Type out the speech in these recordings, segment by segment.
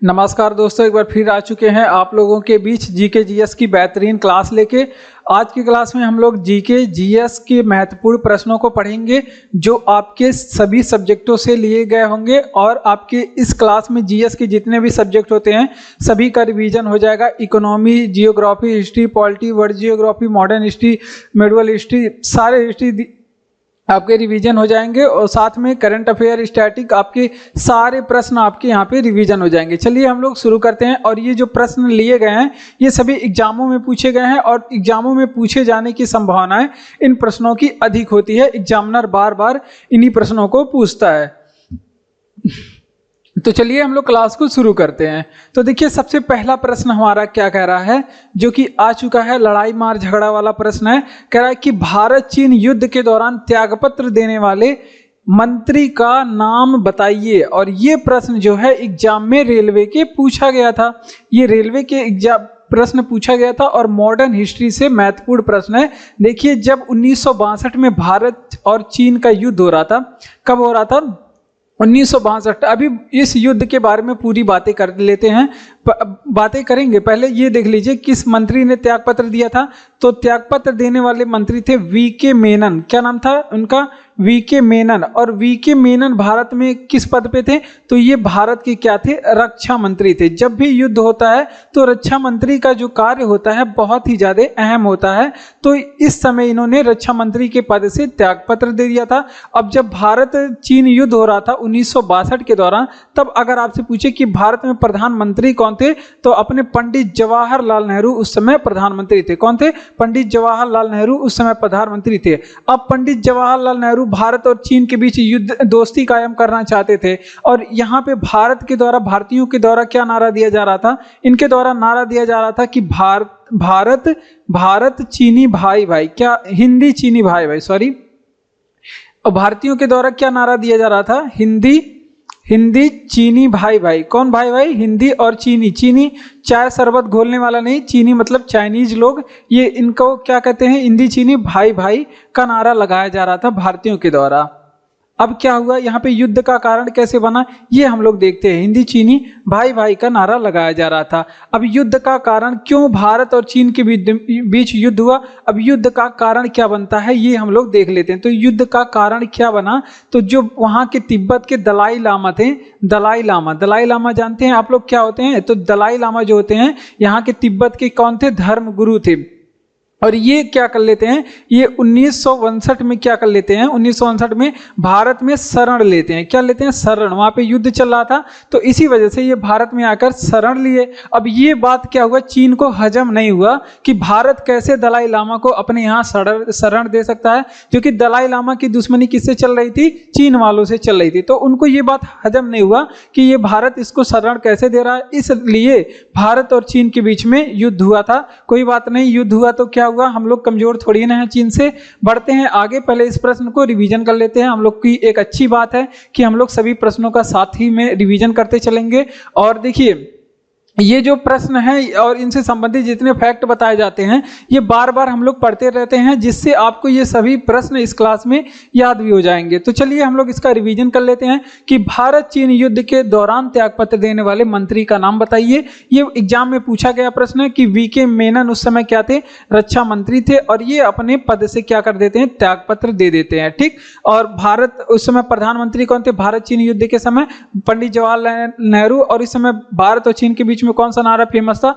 नमस्कार दोस्तों, एक बार फिर आ चुके हैं आप लोगों के बीच जीके जीएस की बेहतरीन क्लास लेके। आज की क्लास में हम लोग जीके जीएस के महत्वपूर्ण प्रश्नों को पढ़ेंगे जो आपके सभी सब्जेक्टों से लिए गए होंगे और आपके इस क्लास में जीएस के जितने भी सब्जेक्ट होते हैं सभी का रिवीजन हो जाएगा। Economy, geography, history, polity, world geography, modern history, medieval history, सारे हिस्ट्री आपके रिवीजन हो जाएंगे और साथ में करंट अफेयर, स्टैटिक, आपके सारे प्रश्न आपके यहाँ पे रिवीजन हो जाएंगे। चलिए हम लोग शुरू करते हैं। और ये जो प्रश्न लिए गए हैं ये सभी एग्जामों में पूछे गए हैं और एग्जामों में पूछे जाने की संभावनाएं इन प्रश्नों की अधिक होती है। एग्जामिनर बार बार इन्हीं प्रश्नों को पूछता है। तो चलिए हम लोग क्लास को शुरू करते हैं। तो देखिए सबसे पहला प्रश्न हमारा क्या कह रहा है, जो कि आ चुका है, लड़ाई मार झगड़ा वाला प्रश्न है। कह रहा है कि भारत चीन युद्ध के दौरान त्यागपत्र देने वाले मंत्री का नाम बताइए। और ये प्रश्न जो है एग्जाम में रेलवे के पूछा गया था। ये रेलवे के एग्जाम प्रश्न पूछा गया था और मॉडर्न हिस्ट्री से महत्वपूर्ण प्रश्न है। देखिए जब 1962 में भारत और चीन का युद्ध हो रहा था, कब हो रहा था? 1962। अभी इस युद्ध के बारे में पूरी बातें कर लेते हैं, बातें करेंगे। पहले ये देख लीजिए किस मंत्री ने त्यागपत्र दिया था। तो त्यागपत्र देने वाले मंत्री थे वीके मेनन। क्या नाम था उनका? वीके मेनन। और वीके मेनन भारत में किस पद पे थे? तो ये भारत के क्या थे? रक्षा मंत्री थे। जब भी युद्ध होता है तो रक्षा मंत्री का जो कार्य होता है बहुत ही ज्यादा अहम होता है। तो इस समय इन्होंने रक्षा मंत्री के पद से त्यागपत्र दे दिया था। अब जब भारत चीन युद्ध हो रहा था 1962 के दौरान, तब अगर आपसे पूछे कि भारत में प्रधानमंत्री कौन थे, तो अपने पंडित जवाहरलाल नेहरू उस समय प्रधानमंत्री थे। कौन थे? पंडित जवाहरलाल नेहरू उस समय प्रधानमंत्री थे। अब पंडित जवाहरलाल नेहरू भारत और चीन के बीच युद्ध दोस्ती कायम करना चाहते थे और यहाँ पे भारत के द्वारा, भारतीयों के द्वारा क्या नारा दिया जा रहा था? इनके द्वारा नारा दिया जा रहा था कि भारत चीनी भाई भाई, क्या हिंदी चीनी भाई भाई, सॉरी, भारतीयों के द्वारा क्या नारा दिया जा रहा था? हिंदी चीनी भाई भाई। कौन भाई भाई? हिंदी और चीनी। चीनी चाय शरबत घोलने वाला नहीं, चीनी मतलब चाइनीज लोग, ये इनको क्या कहते हैं? हिंदी चीनी भाई भाई का नारा लगाया जा रहा था भारतीयों के द्वारा। अब क्या हुआ यहाँ पे? युद्ध का कारण कैसे बना ये हम लोग देखते हैं। हिंदी चीनी भाई भाई का नारा लगाया जा रहा था। अब युद्ध का कारण, क्यों भारत और चीन के बीच युद्ध हुआ? अब युद्ध का कारण क्या बनता है ये हम लोग देख लेते हैं। तो युद्ध का कारण क्या बना? तो जो वहां के तिब्बत के दलाई लामा थे, दलाई लामा जानते हैं आप लोग क्या होते हैं? तो दलाई लामा जो होते हैं यहाँ के तिब्बत के कौन थे? धर्म गुरु थे। और ये क्या कर लेते हैं? ये 1959 में क्या कर लेते हैं? 1959 में भारत में शरण लेते हैं। क्या लेते हैं? शरण। वहां पे युद्ध चल रहा था तो इसी वजह से ये भारत में आकर शरण लिए। अब ये बात क्या हुआ? चीन को हजम नहीं हुआ कि भारत कैसे दलाई लामा को अपने यहाँ शरण दे सकता है, क्योंकि दलाई लामा की दुश्मनी किससे चल रही थी? चीन वालों से चल रही थी। तो उनको ये बात हजम नहीं हुआ कि ये भारत इसको शरण कैसे दे रहा है, इसलिए भारत और चीन के बीच में युद्ध हुआ था। कोई बात नहीं, युद्ध हुआ तो क्या हुआ? हम लोग कमजोर थोड़ी ना है चीन से। बढ़ते हैं आगे, पहले इस प्रश्न को रिवीजन कर लेते हैं। हम लोग की एक अच्छी बात है कि हम लोग सभी प्रश्नों का साथ ही में रिवीजन करते चलेंगे। और देखिए ये जो प्रश्न है और इनसे संबंधित जितने फैक्ट बताए जाते हैं ये बार बार हम लोग पढ़ते रहते हैं, जिससे आपको ये सभी प्रश्न इस क्लास में याद भी हो जाएंगे। तो चलिए हम लोग इसका रिवीजन कर लेते हैं कि भारत चीन युद्ध के दौरान त्यागपत्र देने वाले मंत्री का नाम बताइए। ये एग्जाम में पूछा गया प्रश्न है कि वीके मेनन उस समय क्या थे? रक्षा मंत्री थे और ये अपने पद से क्या कर देते हैं? त्यागपत्र दे देते हैं। ठीक। और भारत उस समय प्रधानमंत्री कौन थे? भारत चीन युद्ध के समय पंडित जवाहरलाल नेहरू। और इस समय भारत और चीन के बीच में कौन सा नारा फेमस था?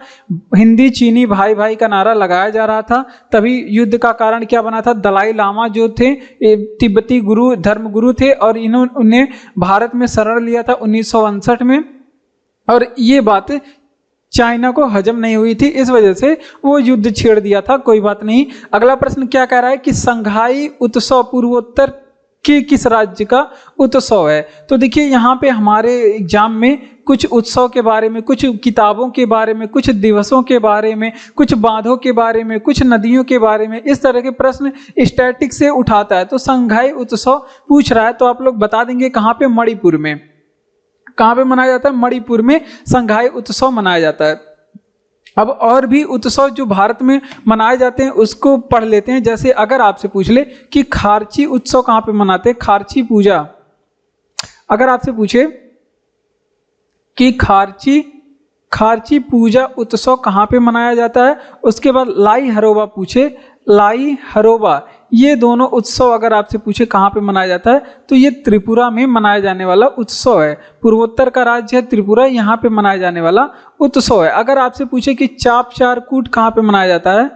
हिंदी चीनी भाई भाई का नारा लगाया जा रहा था। तभी युद्ध का कारण क्या बना था? दलाई लामा जो थे तिब्बती गुरु, धर्म गुरु थे और इन्होंने भारत में शरण लिया था 1959 में। और ये बात चाइना को हजम नहीं हुई थी, इस वजह से वो युद्ध छेड़ दिया था। कोई बात नहीं। अगला प्रश्न क्या कह रहा है कि संघाई उत्सव पूर्वोत्तर के किस राज्य का उत्सव है? तो देखिए यहाँ पे हमारे एग्जाम में कुछ उत्सव के बारे में, कुछ किताबों के बारे में, कुछ दिवसों के बारे में, कुछ बांधों के बारे में, कुछ नदियों के बारे में, इस तरह के प्रश्न स्टैटिक से उठाता है। तो संघाई उत्सव पूछ रहा है तो आप लोग बता देंगे कहाँ पे? मणिपुर में। कहाँ पे मनाया जाता है? मणिपुर में संघाई उत्सव मनाया जाता है। अब और भी उत्सव जो भारत में मनाए जाते हैं उसको पढ़ लेते हैं। जैसे अगर आपसे पूछ ले कि खारची उत्सव कहाँ पे मनाते हैं? खारची पूजा। अगर आपसे पूछे कि खारची पूजा उत्सव कहाँ पे मनाया जाता है। उसके बाद लाई हरोबा पूछे, लाई हरोबा ये दोनों उत्सव अगर आपसे पूछे कहाँ पे मनाया जाता है तो ये त्रिपुरा में मनाया जाने वाला उत्सव है। पूर्वोत्तर का राज्य है त्रिपुरा, यहाँ पे मनाया जाने वाला उत्सव है। अगर आपसे पूछे कि चाप चार कूट कहाँ पे मनाया जाता है,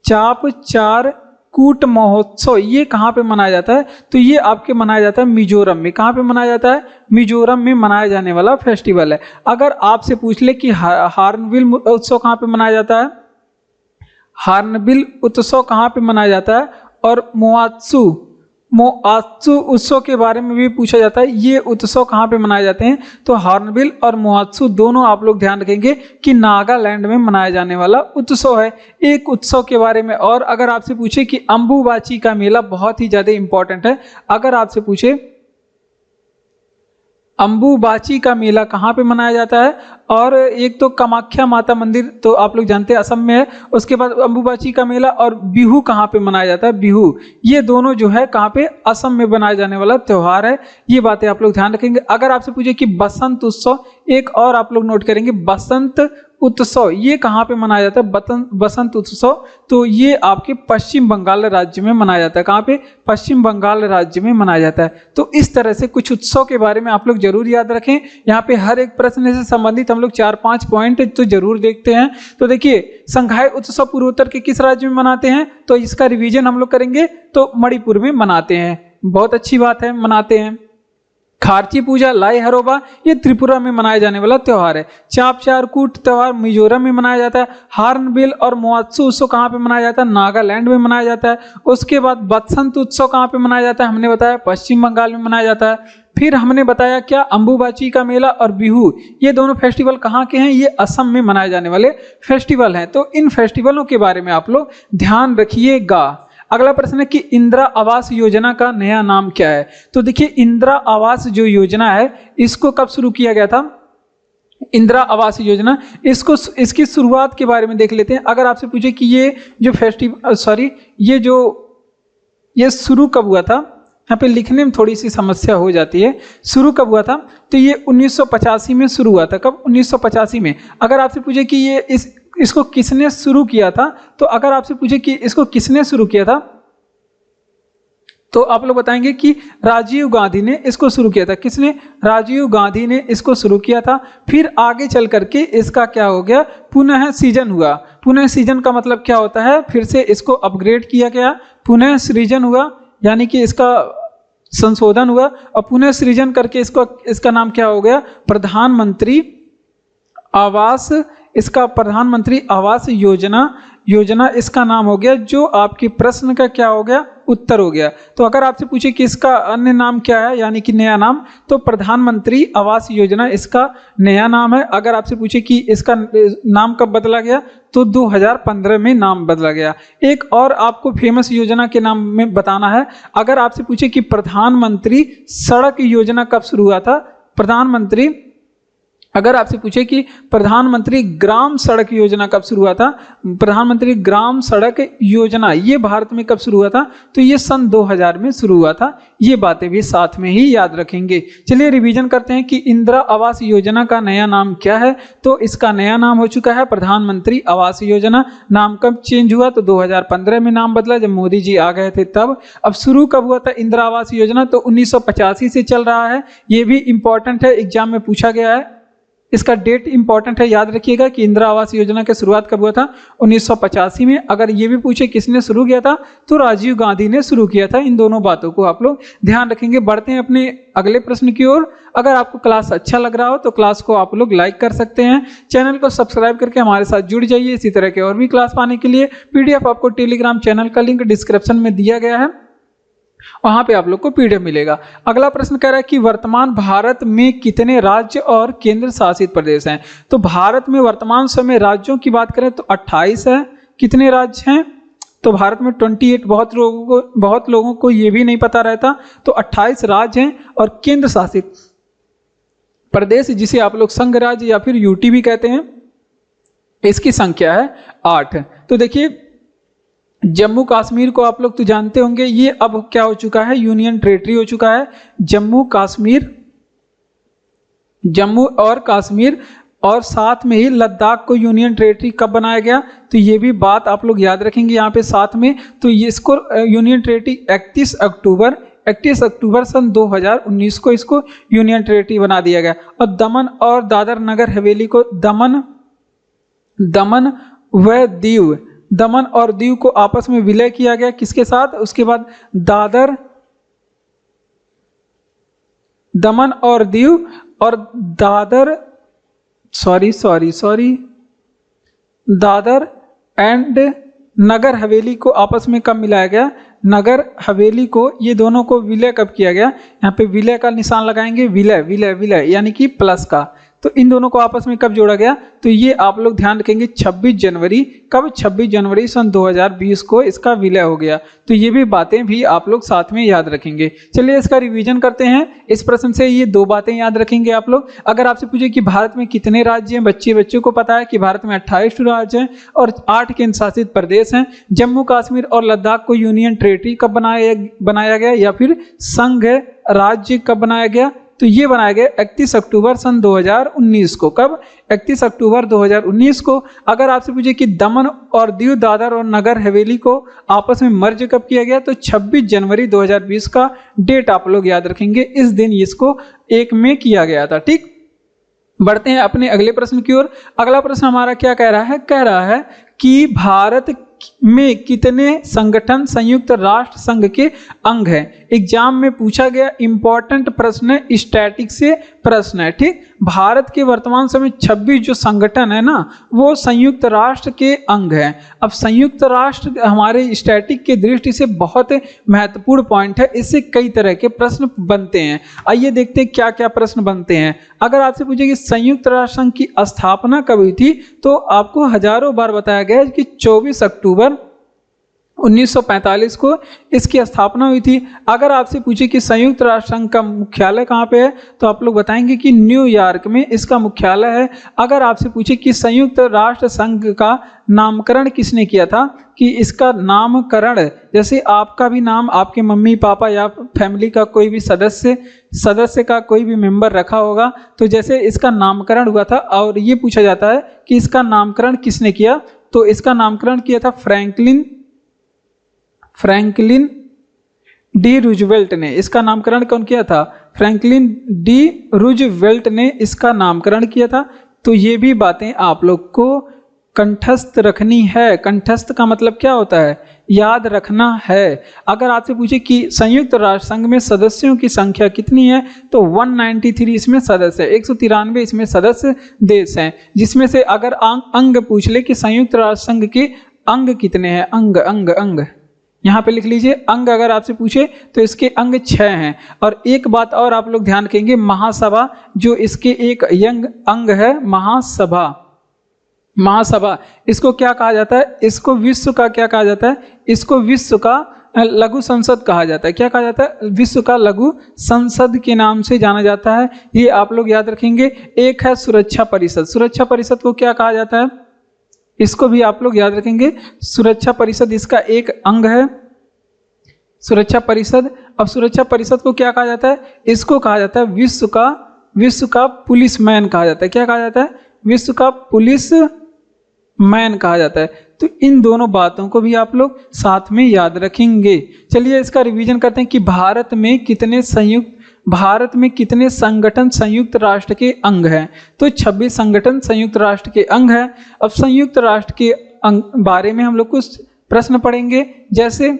चाप चार कूट महोत्सव ये कहाँ पे मनाया जाता है, तो ये आपके मनाया जाता है मिजोरम में। कहाँ पे मनाया जाता है, मिजोरम में मनाया जाने वाला फेस्टिवल है। अगर आपसे पूछ ले कि हार्नबिल उत्सव कहाँ पे मनाया जाता है, हार्नबिल उत्सव कहाँ पे मनाया जाता है, और मोआत्सु उत्सव के बारे में भी पूछा जाता है, ये उत्सव कहाँ पे मनाए जाते हैं, तो हार्नबिल और मोआत्सु दोनों आप लोग ध्यान रखेंगे कि नागालैंड में मनाया जाने वाला उत्सव है। एक उत्सव के बारे में और अगर आपसे पूछे कि अंबुबाची का मेला बहुत ही ज्यादा इंपॉर्टेंट है। अगर आपसे पूछे अंबुबाची का मेला कहाँ पे मनाया जाता है, और एक तो कामाख्या माता मंदिर तो आप लोग जानते हैं असम में है, उसके बाद अंबुबाची का मेला और बिहू कहाँ पे मनाया जाता है, बिहू ये दोनों जो है कहाँ पे, असम में बनाया जाने वाला त्यौहार है। ये बातें आप लोग ध्यान रखेंगे। अगर आपसे पूछे कि बसंत उत्सव, एक और आप लोग नोट करेंगे बसंत उत्सव ये कहाँ पे मनाया जाता है, बसंत उत्सव तो ये आपके पश्चिम बंगाल राज्य में मनाया जाता है। कहाँ पे, पश्चिम बंगाल राज्य में मनाया जाता है। तो इस तरह से कुछ उत्सव के बारे में आप लोग जरूर याद रखें। यहाँ पे हर एक प्रश्न से संबंधित हम लोग 4-5 पॉइंट तो जरूर देखते हैं। तो देखिए संघाई उत्सव पूर्वोत्तर के किस राज्य में मनाते हैं, तो इसका रिवीजन हम लोग करेंगे तो मणिपुर में मनाते हैं। बहुत अच्छी बात है, मनाते हैं। खारची पूजा लाई हरोबा ये त्रिपुरा में मनाया जाने वाला त्योहार है। चाप चार कूट त्योहार मिजोरम में मनाया जाता है। हार्नबिल और मोआत्सु उत्सव कहाँ पे मनाया जाता है, नागालैंड में मनाया जाता है। उसके बाद बसंत उत्सव कहाँ पे मनाया जाता है, हमने बताया पश्चिम बंगाल में मनाया जाता है। फिर हमने बताया क्या, अंबुबाची का मेला और बिहू ये दोनों फेस्टिवल कहाँ के हैं, ये असम में मनाए जाने वाले फेस्टिवल हैं। तो इन फेस्टिवलों के बारे में आप लोग ध्यान रखिएगा। अगला प्रश्न है कि इंदिरा आवास योजना का नया नाम क्या है। तो देखिए इंदिरा आवास जो योजना है इसको कब शुरू किया गया था, इंदिरा आवास योजना इसकी शुरुआत के बारे में देख लेते हैं। अगर आपसे पूछे कि ये जो ये शुरू कब हुआ था, यहाँ पे लिखने में थोड़ी सी समस्या हो जाती है। शुरू कब हुआ था, तो ये 1985 में शुरू हुआ था। कब, 1985 में। अगर आपसे पूछे कि ये इसको किसने शुरू किया था, तो अगर आपसे पूछे कि इसको किसने शुरू किया था, तो आप लोग बताएंगे कि राजीव गांधी ने इसको शुरू किया था। किसने, राजीव गांधी ने इसको शुरू किया था। फिर आगे चल करके इसका क्या हो गया, पुनः सृजन हुआ। पुनः सृजन का मतलब क्या होता है, फिर से इसको अपग्रेड किया गया, पुनः सृजन हुआ, यानी कि इसका संशोधन हुआ और पुनः सृजन करके इसका नाम क्या हो गया, प्रधानमंत्री आवास, इसका प्रधानमंत्री आवास योजना इसका नाम हो गया। जो आपके प्रश्न का क्या हो गया, उत्तर हो गया। तो अगर आपसे पूछे कि इसका अन्य नाम क्या है, यानी कि नया नाम, तो प्रधानमंत्री आवास योजना इसका नया नाम है। अगर आपसे पूछे कि इसका नाम कब बदला गया, तो 2015 में नाम बदला गया। एक और आपको फेमस योजना के नाम में बताना है। अगर आपसे पूछे कि प्रधानमंत्री सड़क योजना कब शुरू हुआ था, अगर आपसे पूछे कि प्रधानमंत्री ग्राम सड़क योजना कब शुरू हुआ था, प्रधानमंत्री ग्राम सड़क योजना ये भारत में कब शुरू हुआ था, तो ये सन 2000 में शुरू हुआ था। ये बातें भी साथ में ही याद रखेंगे। चलिए रिवीजन करते हैं कि इंदिरा आवास योजना का नया नाम क्या है। तो इसका नया नाम हो चुका है प्रधानमंत्री आवास योजना। नाम कब चेंज हुआ, तो 2015 में नाम बदला, जब मोदी जी आ गए थे तब। अब शुरू कब हुआ था इंदिरा आवास योजना, तो 1985 से चल रहा है। ये भी इंपॉर्टेंट है, एग्जाम में पूछा गया है। इसका डेट इंपॉर्टेंट है, याद रखिएगा कि इंदिरा आवास योजना की शुरुआत कब हुआ था, 1985 में। अगर ये भी पूछे किसने शुरू किया था, तो राजीव गांधी ने शुरू किया था। इन दोनों बातों को आप लोग ध्यान रखेंगे। बढ़ते हैं अपने अगले प्रश्न की ओर। अगर आपको क्लास अच्छा लग रहा हो तो क्लास को आप लोग लाइक कर सकते हैं। चैनल को सब्सक्राइब करके हमारे साथ जुड़ जाइए। इसी तरह के और भी क्लास पाने के लिए पीडीएफ आपको टेलीग्राम चैनल का लिंक डिस्क्रिप्शन में दिया गया है, वहां पे आप लोग को पीडीएफ मिलेगा। अगला प्रश्न कह रहा है कि वर्तमान भारत में कितने राज्य और केंद्र शासित प्रदेश हैं। तो भारत में वर्तमान समय राज्यों की बात करें तो 28 है। कितने राज्य हैं, तो भारत में 28। बहुत लोगों को ये भी नहीं पता रहता। तो 28 राज्य हैं और केंद्र शासित प्रदेश जिसे आप लोग संघ राज्य या फिर यूटी भी कहते हैं, इसकी संख्या है 8। तो देखिए जम्मू कश्मीर को आप लोग तो जानते होंगे, ये अब क्या हो चुका है, यूनियन टेरिटरी हो चुका है। जम्मू कश्मीर जम्मू और कश्मीर और साथ में ही लद्दाख को यूनियन टेरिटरी कब बनाया गया, तो ये भी बात आप लोग याद रखेंगे यहाँ पे साथ में। तो ये इसको यूनियन टेरिटरी 31 अक्टूबर सन 2019 को इसको यूनियन टेरिटरी बना दिया गया। और दमन और दादर नगर हवेली को दमन और दीव को आपस में विलय किया गया किसके साथ, उसके बाद दमन और दीव और दादर एंड नगर हवेली को आपस में कब मिलाया गया, नगर हवेली को, ये दोनों को विलय कब किया गया, यहाँ पे विलय का निशान लगाएंगे, विलय यानी कि प्लस का। तो इन दोनों को आपस में कब जोड़ा गया, तो ये आप लोग ध्यान रखेंगे 26 जनवरी, कब 26 जनवरी सन 2020 को इसका विलय हो गया। तो ये भी बातें भी आप लोग साथ में याद रखेंगे। चलिए इसका रिवीजन करते हैं। इस प्रश्न से ये 2 बातें याद रखेंगे आप लोग। अगर आपसे पूछे कि भारत में कितने राज्य हैं, बच्चों को पता है कि भारत में 28 राज्य हैं और 8 केंद्र शासित प्रदेश हैं। जम्मू कश्मीर और लद्दाख को यूनियन टेरिटरी कब बनाया गया या फिर संघ राज्य कब बनाया गया, तो ये बनाया गया 31 अक्टूबर सन 2019 को। कब, 31 अक्टूबर 2019 को। अगर आपसे पूछे कि दमन और दीव, दादर और नगर हवेली को आपस में मर्ज कब किया गया, तो 26 जनवरी 2020 का डेट आप लोग याद रखेंगे। इस दिन इसको एक में किया गया था। ठीक, बढ़ते हैं अपने अगले प्रश्न की ओर। अगला प्रश्न हमारा क्या कह रहा है कि भारत में कितने संगठन संयुक्त राष्ट्र संघ के अंग हैं। एग्जाम में पूछा गया इंपॉर्टेंट प्रश्न है, स्टैटिक से प्रश्न है। ठीक, भारत के वर्तमान समय 26 जो संगठन है ना, वो संयुक्त राष्ट्र के अंग हैं। अब संयुक्त राष्ट्र हमारे स्टैटिक के दृष्टि से बहुत महत्वपूर्ण पॉइंट है, इससे कई तरह के प्रश्न बनते हैं। आइए देखते हैं क्या क्या प्रश्न बनते हैं। अगर आपसे पूछे कि संयुक्त राष्ट्र संघ की स्थापना कब हुई थी, तो आपको हजारों बार बताया गया है कि 24 अक्टूबर 1945 को इसकी स्थापना हुई थी। अगर आपसे पूछे कि संयुक्त राष्ट्र संघ का मुख्यालय कहाँ पे है, तो आप लोग बताएंगे कि न्यूयॉर्क में इसका मुख्यालय है। अगर आपसे पूछे कि संयुक्त राष्ट्र संघ का नामकरण किसने किया था, कि इसका नामकरण, जैसे आपका भी नाम आपके मम्मी पापा या फैमिली का कोई भी सदस्य का कोई भी मेंबर रखा होगा, तो जैसे इसका नामकरण हुआ था। और ये पूछा जाता है कि इसका नामकरण किसने किया, तो इसका नामकरण किया था फ्रैंकलिन डी रूजवेल्ट ने। इसका नामकरण कौन किया था, फ्रैंकलिन डी रूजवेल्ट ने इसका नामकरण किया था। तो ये भी बातें आप लोग को कंठस्थ रखनी है। कंठस्थ का मतलब क्या होता है, याद रखना है। अगर आपसे पूछे कि संयुक्त राष्ट्र संघ में सदस्यों की संख्या कितनी है, तो 193 इसमें सदस्य है, 193 इसमें सदस्य देश हैं। जिसमें से अगर अंग पूछ ले कि संयुक्त राष्ट्र संघ के अंग कितने हैं, अंग यहाँ पे लिख लीजिए। अंग अगर आपसे पूछे तो इसके अंग 6 हैं। और एक बात और आप लोग ध्यान रखेंगे, महासभा जो इसके एक यंग अंग है, महासभा इसको क्या कहा जाता है, इसको विश्व का क्या कहा जाता है, इसको विश्व का लघु संसद कहा जाता है। क्या कहा जाता है, विश्व का लघु संसद के नाम से जाना जाता है। ये आप लोग याद रखेंगे। एक है सुरक्षा परिषद, सुरक्षा परिषद को क्या कहा जाता है, इसको भी आप लोग याद रखेंगे। सुरक्षा परिषद इसका एक अंग है, सुरक्षा परिषद। अब सुरक्षा परिषद को क्या कहा जाता है, इसको कहा जाता है विश्व का पुलिस मैन कहा जाता है। क्या कहा जाता है, विश्व का पुलिस मैन कहा जाता है। तो इन दोनों बातों को भी आप लोग साथ में याद रखेंगे। चलिए इसका रिवीजन करते हैं कि भारत में कितने संगठन संयुक्त राष्ट्र के अंग हैं, तो 26 संगठन संयुक्त राष्ट्र के अंग हैं। अब संयुक्त राष्ट्र के बारे में हम लोग कुछ प्रश्न पढ़ेंगे। जैसे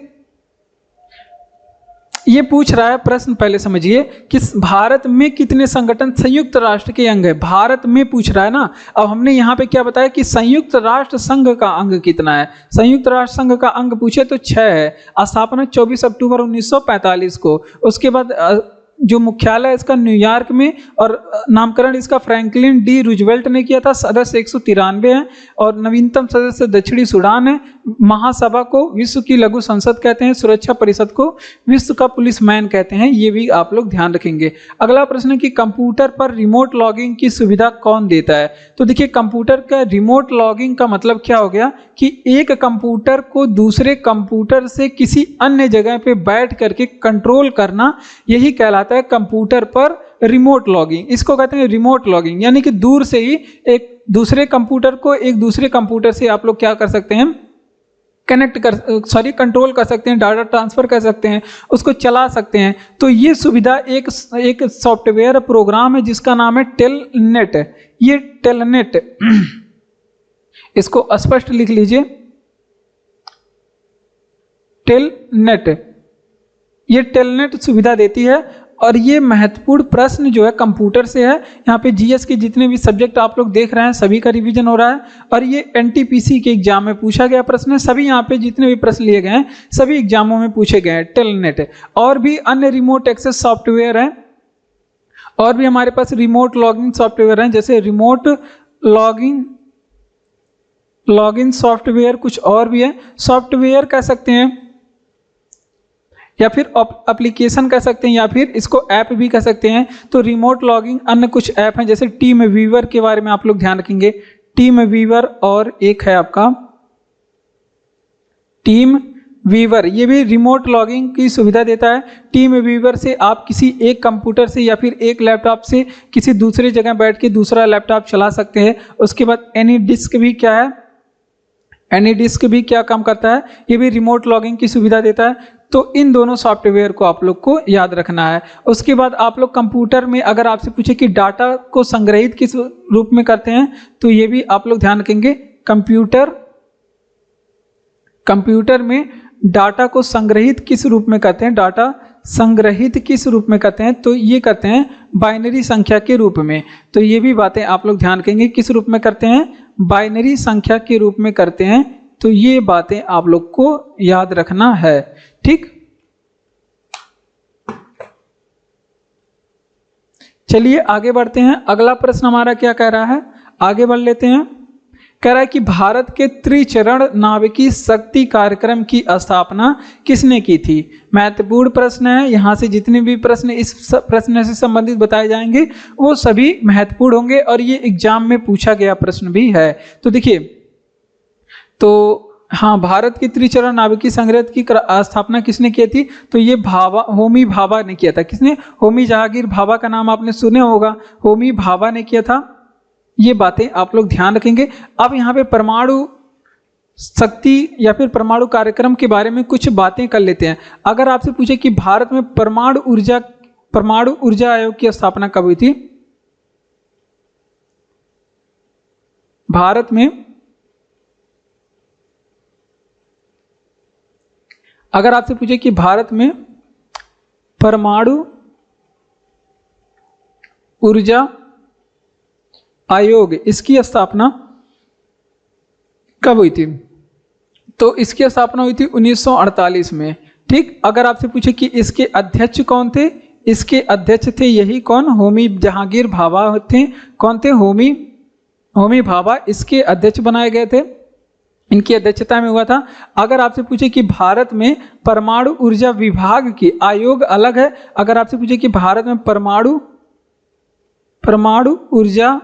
ये पूछ रहा है प्रश्न, पहले समझिए कि भारत में कितने संगठन संयुक्त राष्ट्र के अंग है, भारत में पूछ रहा है ना। अब हमने यहाँ पे क्या बताया कि संयुक्त राष्ट्र संघ का अंग कितना है, संयुक्त राष्ट्र संघ का अंग पूछे तो 6 है। स्थापना 24 अक्टूबर 1945 को। उसके बाद जो मुख्यालय है इसका न्यूयॉर्क में और नामकरण इसका फ्रैंकलिन डी रूजवेल्ट ने किया था। सदस्य 193 हैं और नवीनतम सदस्य दक्षिणी सूडान है। महासभा को विश्व की लघु संसद कहते हैं, सुरक्षा परिषद को विश्व का पुलिस मैन कहते हैं। ये भी आप लोग ध्यान रखेंगे। अगला प्रश्न है कि कंप्यूटर पर रिमोट लॉगिंग की सुविधा कौन देता है। तो देखिए कंप्यूटर का रिमोट लॉगिंग का मतलब क्या हो गया कि एक कंप्यूटर को दूसरे कंप्यूटर से किसी अन्य जगह पे बैठ करके कंट्रोल करना, यही कहलाता है कंप्यूटर पर रिमोट लॉगिंग, इसको कहते हैं रिमोट लॉगिंग, यानी कि दूर से ही एक दूसरे कंप्यूटर को एक दूसरे कंप्यूटर से आप लोग क्या कर सकते हैं, कंट्रोल कर सकते हैं, डाटा ट्रांसफर कर सकते हैं, उसको चला सकते हैं। तो ये सुविधा एक सॉफ्टवेयर प्रोग्राम है जिसका नाम है टेलनेट। ये टेलनेट इसको स्पष्ट लिख लीजिए, टेलनेट, ये टेलनेट सुविधा देती है। और ये महत्वपूर्ण प्रश्न जो है कंप्यूटर से है। यहाँ पे जीएस के जितने भी सब्जेक्ट आप लोग देख रहे हैं सभी का रिवीजन हो रहा है, और ये एनटीपीसी के एग्जाम में पूछा गया प्रश्न है। सभी यहाँ पे जितने भी प्रश्न लिए गए हैं सभी एग्जामों में पूछे गए हैं टेलनेट। और भी अन्य रिमोट एक्सेस सॉफ्टवेयर हैं, और भी हमारे पास रिमोट लॉगिंग सॉफ्टवेयर हैं, जैसे रिमोट लॉगिन सॉफ्टवेयर, कुछ और भी है, सॉफ्टवेयर कह सकते हैं या फिर एप्लीकेशन कह सकते हैं, या फिर इसको ऐप भी कह सकते हैं। तो रिमोट लॉगिंग अन्य कुछ ऐप हैं, जैसे टीम वीवर के बारे में आप लोग ध्यान रखेंगे, टीम वीवर, और एक है आपका टीम वीवर, ये भी रिमोट लॉगिंग की सुविधा देता है। टीम वीवर से आप किसी एक कंप्यूटर से या फिर एक लैपटॉप से किसी दूसरी जगह बैठ के दूसरा लैपटॉप चला सकते हैं। उसके बाद एनी डिस्क भी क्या है, एनी डिस्क भी क्या काम करता है, ये भी रिमोट लॉगिंग की सुविधा देता है। तो इन दोनों सॉफ्टवेयर को आप लोग को याद रखना है। उसके बाद आप लोग कंप्यूटर में अगर आपसे पूछे कि डाटा को संग्रहित किस रूप में करते हैं, तो ये भी आप लोग ध्यान रखेंगे। कंप्यूटर में डाटा को संग्रहित किस रूप में करते हैं, डाटा संग्रहित किस रूप में करते हैं, तो ये करते हैं बाइनरी संख्या के रूप में। तो ये भी बातें आप लोग ध्यान रखेंगे, किस रूप में करते हैं, बाइनरी संख्या के रूप में करते हैं। तो ये बातें आप लोग को याद रखना है, ठीक। चलिए आगे बढ़ते हैं। अगला प्रश्न हमारा क्या कह रहा है, आगे बढ़ लेते हैं। कह रहा है कि भारत के त्रिचरण नाविकीय शक्ति कार्यक्रम की स्थापना किसने की थी। महत्वपूर्ण प्रश्न है, यहाँ से जितने भी प्रश्न इस प्रश्न से संबंधित बताए जाएंगे वो सभी महत्वपूर्ण होंगे, और ये एग्जाम में पूछा गया प्रश्न भी है। तो देखिए, तो हाँ, भारत की त्रिचरण नाविकीय संग्रह की स्थापना किसने की थी, तो ये होमी भाभा ने किया था। किसने, होमी जहांगीर भाभा का नाम आपने सुने होगा, होमी भाभा ने किया था। ये बातें आप लोग ध्यान रखेंगे। अब यहाँ पे परमाणु शक्ति या फिर परमाणु कार्यक्रम के बारे में कुछ बातें कर लेते हैं। अगर आपसे पूछे कि भारत में परमाणु ऊर्जा आयोग की स्थापना कब हुई थी, भारत में अगर आपसे पूछे कि भारत में परमाणु ऊर्जा आयोग, इसकी स्थापना कब हुई थी, तो इसकी स्थापना हुई थी 1948 में, ठीक। अगर आपसे पूछे कि इसके अध्यक्ष कौन थे, इसके अध्यक्ष थे यही कौन, होमी जहांगीर भाभा थे। कौन थे, होमी भाभा इसके अध्यक्ष बनाए गए थे, इनकी अध्यक्षता में हुआ था। अगर आपसे पूछे कि भारत में परमाणु ऊर्जा विभाग की आयोग अलग है, अगर आपसे पूछे कि भारत में परमाणु ऊर्जा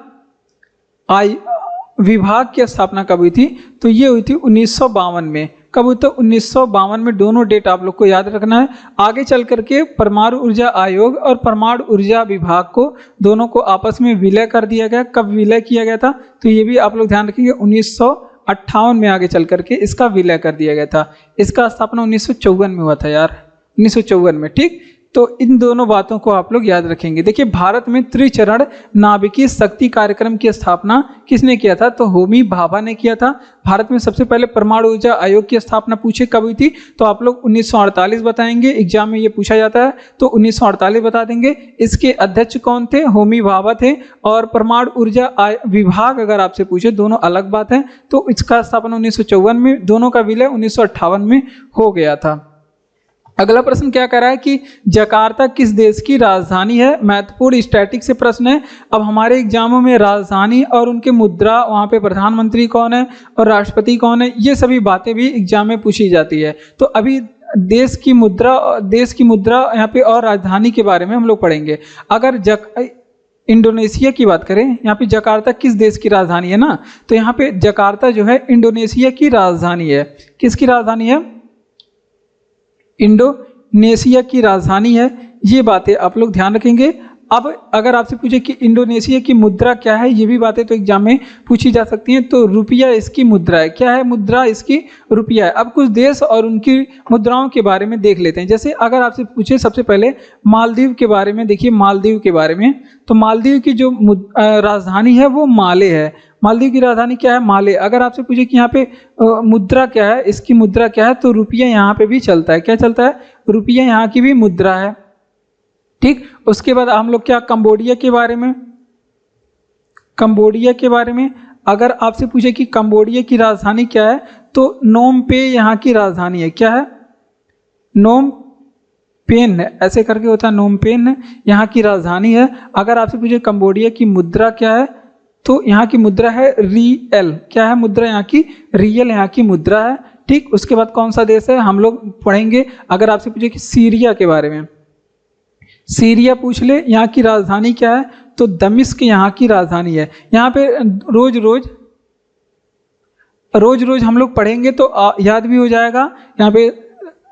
विभाग की स्थापना कब हुई थी, तो ये हुई थी 1952 में। कब हुई, तो 1952 में। दोनों डेट आप लोग को याद रखना है। आगे चल करके परमाणु ऊर्जा आयोग और परमाणु ऊर्जा विभाग को दोनों को आपस में विलय कर दिया गया। कब विलय किया गया था, तो ये भी आप लोग ध्यान रखेंगे, 1958 में आगे चल करके इसका विलय कर दिया गया था। इसका स्थापना 1954 में हुआ था यार, 1954 में, ठीक। तो इन दोनों बातों को आप लोग याद रखेंगे। देखिए, भारत में त्रिचरण नाभिकीय शक्ति कार्यक्रम की स्थापना किसने किया था, तो होमी भाभा ने किया था। भारत में सबसे पहले परमाणु ऊर्जा आयोग की स्थापना पूछे कब हुई थी, तो आप लोग 1948 बताएंगे, एग्जाम में ये पूछा जाता है तो 1948 बता देंगे। इसके अध्यक्ष कौन थे, होमी भाभा थे। और परमाणु ऊर्जा विभाग अगर आपसे पूछे, दोनों अलग बात है, तो इसका स्थापना 1954 में, दोनों का विलय 1958 में हो गया था। अगला प्रश्न क्या कर रहा है कि जकार्ता किस देश की राजधानी है। महत्वपूर्ण स्टैटिक से प्रश्न है। अब हमारे एग्जामों में राजधानी और उनके मुद्रा, वहाँ पे प्रधानमंत्री कौन है और राष्ट्रपति कौन है, ये सभी बातें भी एग्जाम में पूछी जाती है। तो अभी देश की मुद्रा यहाँ पे और राजधानी के बारे में हम लोग पढ़ेंगे। अगर इंडोनेशिया की बात करें, यहाँ पे जकार्ता किस देश की राजधानी है ना, तो यहाँ पे जकार्ता जो है इंडोनेशिया की राजधानी है। किसकी राजधानी है, इंडोनेशिया की राजधानी है। ये बातें आप लोग ध्यान रखेंगे। अब अगर आपसे पूछे कि इंडोनेशिया की मुद्रा क्या है, ये भी बातें तो एग्जाम में पूछी जा सकती हैं। तो रुपया इसकी मुद्रा है। क्या है मुद्रा इसकी? रुपया है। अब कुछ देश और उनकी मुद्राओं के बारे में देख लेते हैं। जैसे अगर आपसे पूछे सबसे पहले मालदीव के बारे में, देखिए मालदीव के बारे में, तो मालदीव की जो राजधानी है वो माले है। मालदीव की राजधानी क्या है? माले। अगर आपसे पूछे कि यहाँ पे मुद्रा क्या है, इसकी मुद्रा क्या है, तो रुपया यहाँ पे भी चलता है। क्या चलता है? रुपया यहाँ की भी मुद्रा है। ठीक, उसके बाद हम लोग क्या कंबोडिया के बारे में, कंबोडिया के बारे में अगर आपसे पूछे कि कंबोडिया की राजधानी क्या है, तो नोम पे यहाँ की राजधानी है। क्या है? नोम पेन, ऐसे करके होता है, नोम पेन यहाँ की राजधानी है। अगर आपसे पूछे कंबोडिया की मुद्रा क्या है, तो यहाँ की मुद्रा है रियल। क्या है मुद्रा यहाँ की? रियल यहाँ की मुद्रा है। ठीक, उसके बाद कौन सा देश है हम लोग पढ़ेंगे। अगर आपसे पूछे कि सीरिया के बारे में, सीरिया पूछ ले, यहाँ की राजधानी क्या है, तो दमिश्क यहाँ की राजधानी है। यहाँ पे रोज रोज हम लोग पढ़ेंगे तो याद भी हो जाएगा। यहाँ पे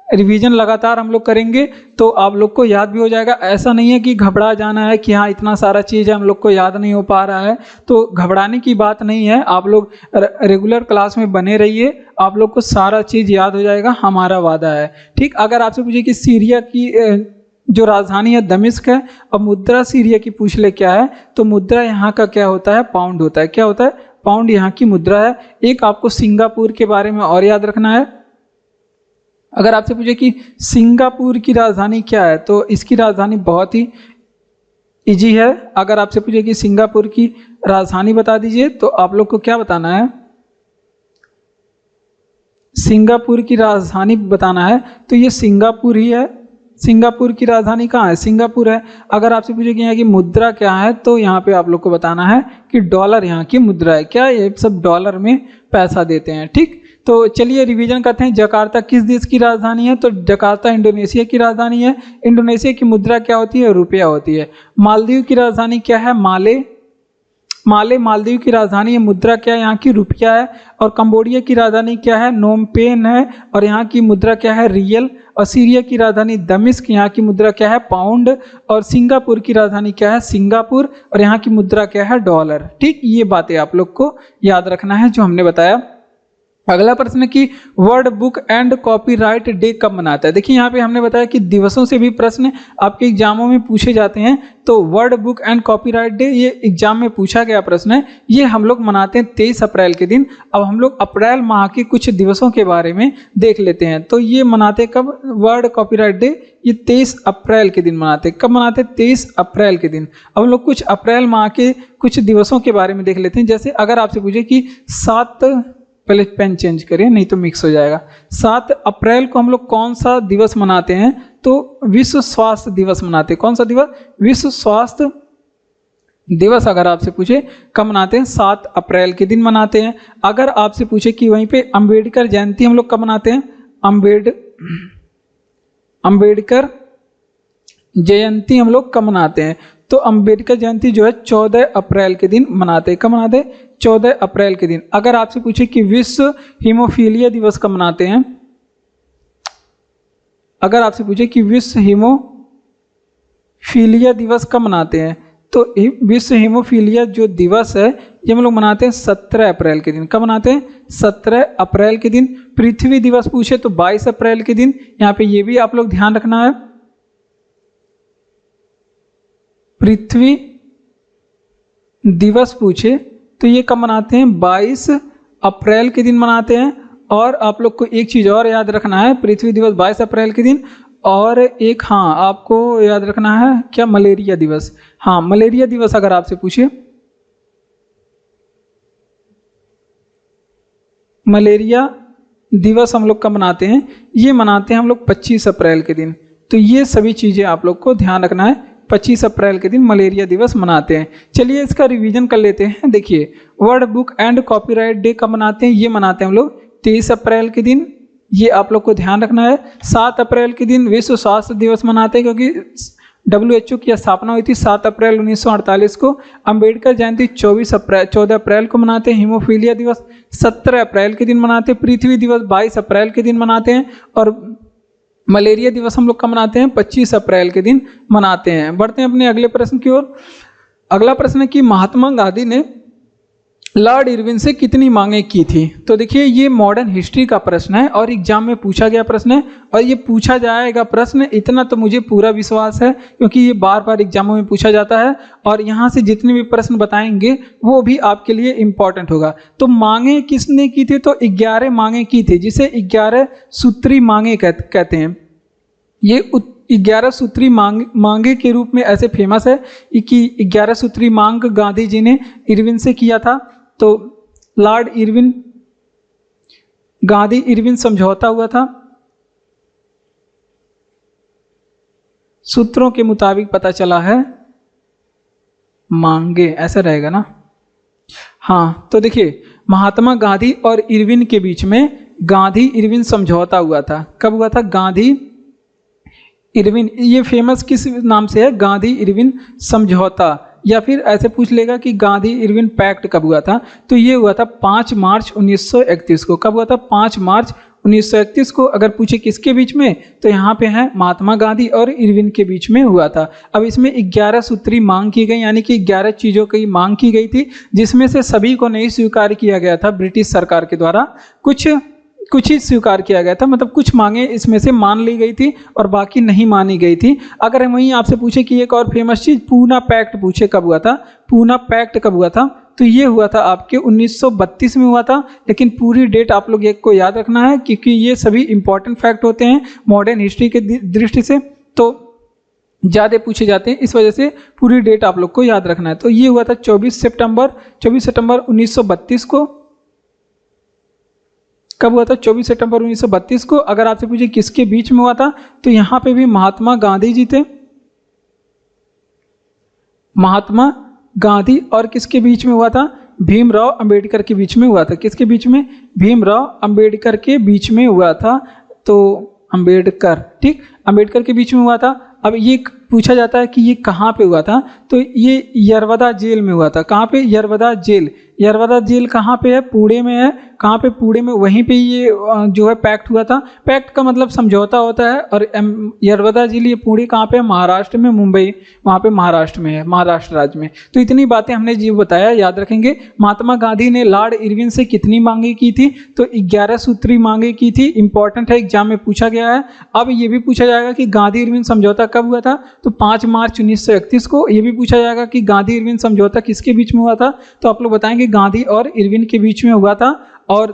रिवीजन लगातार हम लोग करेंगे तो आप लोग को याद भी हो जाएगा। ऐसा नहीं है कि घबरा जाना है कि हाँ इतना सारा चीज़ है हम लोग को याद नहीं हो पा रहा है, तो घबराने की बात नहीं है। आप लोग रेगुलर क्लास में बने रहिए, आप लोग को सारा चीज़ याद हो जाएगा, हमारा वादा है। ठीक, अगर आपसे पूछे कि सीरिया की जो राजधानी है दमिश्क है, और मुद्रा सीरिया की पूछ ले क्या है, तो मुद्रा यहाँ का क्या होता है? पाउंड होता है। क्या होता है? पाउंड यहाँ की मुद्रा है। एक आपको सिंगापुर के बारे में और याद रखना है। अगर आपसे पूछे कि सिंगापुर की राजधानी क्या है, तो इसकी राजधानी बहुत ही इजी है। अगर आपसे पूछे कि सिंगापुर की राजधानी बता दीजिए, तो आप लोग को क्या बताना है? सिंगापुर की राजधानी बताना है, तो ये सिंगापुर ही है। सिंगापुर की राजधानी कहाँ है? सिंगापुर है। अगर आपसे पूछे कि यहाँ की मुद्रा क्या है, तो यहाँ पे आप लोग को बताना है कि डॉलर यहाँ की मुद्रा है। क्या? ये सब डॉलर में पैसा देते हैं। ठीक, तो चलिए रिवीजन करते हैं। जकार्ता किस देश की राजधानी है? तो जकार्ता इंडोनेशिया की राजधानी है। इंडोनेशिया की मुद्रा क्या होती है? रुपया होती है। मालदीव की राजधानी क्या है? माले। माले मालदीव की राजधानी है। मुद्रा क्या है? यहाँ की रुपया है। और कंबोडिया की राजधानी क्या है? नोम पेन है। और यहाँ की मुद्रा क्या है? रियल। और सीरिया की राजधानी दमिश्क, यहाँ की मुद्रा क्या है? पाउंड। और सिंगापुर की राजधानी क्या है? सिंगापुर। और यहाँ की मुद्रा क्या है? डॉलर। ठीक, ये बातें आप लोग को याद रखना है जो हमने बताया। अगला प्रश्न है कि word book and copyright day कब मनाता है? देखिए यहाँ पे हमने बताया कि दिवसों से भी प्रश्न आपके एग्जामों में पूछे जाते हैं। तो word book and copyright day ये एग्जाम में पूछा गया प्रश्न है। ये हम लोग मनाते हैं 23 अप्रैल के दिन। अब हम लोग अप्रैल माह के कुछ दिवसों के बारे में देख लेते हैं। तो ये मनाते कब? वर्ड कॉपीराइट डे ये 23 अप्रैल के दिन मनाते। कब मनाते? 23 अप्रैल के दिन। अब हम लोग कुछ अप्रैल माह के कुछ दिवसों के बारे में देख लेते हैं। जैसे अगर आपसे पूछे कि 7, पहले पेन चेंज करिए नहीं तो मिक्स हो जाएगा। 7 अप्रैल को हम लोग कौन सा दिवस मनाते हैं? तो विश्व स्वास्थ्य दिवस मनाते हैं। कौन सा दिवस? विश्व स्वास्थ्य दिवस। अगर आपसे पूछे कब मनाते हैं? 7 अप्रैल के दिन मनाते हैं। अगर आपसे पूछे कि वहीं पे अंबेडकर जयंती हम लोग कब मनाते हैं? अंबेडकर जयंती हम लोग कब मनाते हैं? तो अंबेडकर जयंती जो है 14 अप्रैल के दिन मनाते हैं। कब मनाते हैं? 14 अप्रैल के दिन। अगर आपसे पूछे कि विश्व हीमोफीलिया दिवस कब मनाते हैं? अगर आपसे पूछे कि विश्व हीमोफीलिया दिवस कब मनाते हैं, तो विश्व हीमोफीलिया जो दिवस है ये हम लोग मनाते हैं 17 अप्रैल के दिन। कब मनाते हैं? 17 अप्रैल के दिन। पृथ्वी दिवस पूछे तो 22 अप्रैल के दिन। यहाँ पे ये भी आप लोग ध्यान रखना है। पृथ्वी दिवस पूछे तो ये कब मनाते हैं? 22 अप्रैल के दिन मनाते हैं। और आप लोग को एक चीज़ और याद रखना है, पृथ्वी दिवस 22 अप्रैल के दिन। और एक हाँ आपको याद रखना है क्या? मलेरिया दिवस। हाँ मलेरिया दिवस अगर आपसे पूछे, मलेरिया दिवस हम लोग कब मनाते हैं? ये मनाते हैं हम लोग 25 अप्रैल के दिन। तो ये सभी चीज़ें आप लोग को ध्यान रखना है। 25 अप्रैल के दिन मलेरिया दिवस मनाते हैं। चलिए इसका रिवीजन कर लेते हैं। देखिए word book and copyright day कब मनाते हैं? ये मनाते हैं हम लोग 23 अप्रैल के दिन। ये आप लोग को ध्यान रखना है। 7 अप्रैल के दिन विश्व स्वास्थ्य दिवस मनाते हैं क्योंकि WHO की स्थापना हुई थी 7 अप्रैल 1948 को। अंबेडकर जयंती 14 अप्रैल को मनाते हैं। हीमोफीलिया दिवस 17 अप्रैल के दिन मनाते हैं। पृथ्वी दिवस 22 अप्रैल के दिन मनाते हैं। और मलेरिया दिवस हम लोग कब मनाते हैं? 25 अप्रैल के दिन मनाते हैं। बढ़ते हैं अपने अगले प्रश्न की ओर। अगला प्रश्न है कि महात्मा गांधी ने लॉर्ड इरविन से कितनी मांगे की थी? तो देखिए ये मॉडर्न हिस्ट्री का प्रश्न है और एग्जाम में पूछा गया प्रश्न है और ये पूछा जाएगा प्रश्न, इतना तो मुझे पूरा विश्वास है क्योंकि ये बार बार एग्जामों में पूछा जाता है और यहाँ से जितने भी प्रश्न बताएंगे वो भी आपके लिए इंपॉर्टेंट होगा। तो मांगे किसने की थी? तो 11 मांगे की थी, जिसे 11 सूत्री मांगे कहते हैं। ये 11 सूत्री मांगे के रूप में ऐसे फेमस है कि 11 सूत्री मांग गांधी जी ने इरविन से किया था। तो लॉर्ड इरविन गांधी इरविन समझौता हुआ था, सूत्रों के मुताबिक पता चला है मांगे, ऐसा रहेगा ना। हाँ, तो देखिए महात्मा गांधी और इरविन के बीच में गांधी इरविन समझौता हुआ था। कब हुआ था? गांधी इरविन, ये फेमस किस नाम से है? गांधी इरविन समझौता, या फिर ऐसे पूछ लेगा कि गांधी इरविन पैक्ट कब हुआ था? तो ये हुआ था 5 मार्च 1931 को। कब हुआ था? 5 मार्च 1931 को। अगर पूछे किसके बीच में, तो यहाँ पे है महात्मा गांधी और इरविन के बीच में हुआ था। अब इसमें 11 सूत्री मांग की गई, यानी कि 11 चीज़ों की मांग की गई थी, जिसमें से सभी को नहीं स्वीकार किया गया था ब्रिटिश सरकार के द्वारा। कुछ ही स्वीकार किया गया था, मतलब कुछ मांगे इसमें से मान ली गई थी और बाकी नहीं मानी गई थी। अगर हम वहीं आपसे पूछे कि एक और फेमस चीज पूना पैक्ट पूछे कब हुआ था? पूना पैक्ट कब हुआ था? तो ये हुआ था आपके 1932 में हुआ था, लेकिन पूरी डेट आप लोग एक को याद रखना है क्योंकि ये सभी इंपॉर्टेंट फैक्ट होते हैं मॉडर्न हिस्ट्री के दृष्टि से, तो ज़्यादा पूछे जाते हैं, इस वजह से पूरी डेट आप लोग को याद रखना है। तो ये हुआ था 24 सितंबर 1932 को। कब हुआ था? 24 सितंबर 1932 को। अगर आपसे पूछे किसके बीच में हुआ था, तो यहाँ पे भी महात्मा गांधी जी थे, महात्मा गांधी और किसके बीच में हुआ था? भीमराव अंबेडकर के बीच में हुआ था। किसके बीच में? भीमराव अंबेडकर के बीच में हुआ था। तो अंबेडकर, ठीक, अंबेडकर के बीच में हुआ था। अब ये पूछा जाता है कि ये कहाँ पे हुआ था, तो ये यरवदा जेल में हुआ था। कहाँ पे? यरवदा जेल। यरवदा जेल कहाँ पे है? पुणे में है। कहाँ पे? पुणे में। वहीं पे ये जो है पैक्ट हुआ था। पैक्ट का मतलब समझौता होता है। और यरवदा जेल ये पुणे कहाँ पे है? महाराष्ट्र में, मुंबई वहाँ पे महाराष्ट्र में है, महाराष्ट्र राज्य में। तो इतनी बातें हमने जी बताया, याद रखेंगे। महात्मा गांधी ने लॉर्ड इरविन से कितनी मांगे की थी? तो 11 सूत्री मांगे की थी। इंपॉर्टेंट है, एग्जाम में पूछा गया है। अब ये भी पूछा जाएगा कि गांधी इरविन समझौता कब हुआ था? तो 5 मार्च 1931 को। ये भी पूछा जाएगा कि गांधी इरविन समझौता किसके बीच में हुआ था? तो आप लोग बताएंगे गांधी और इरविन के बीच में हुआ था। और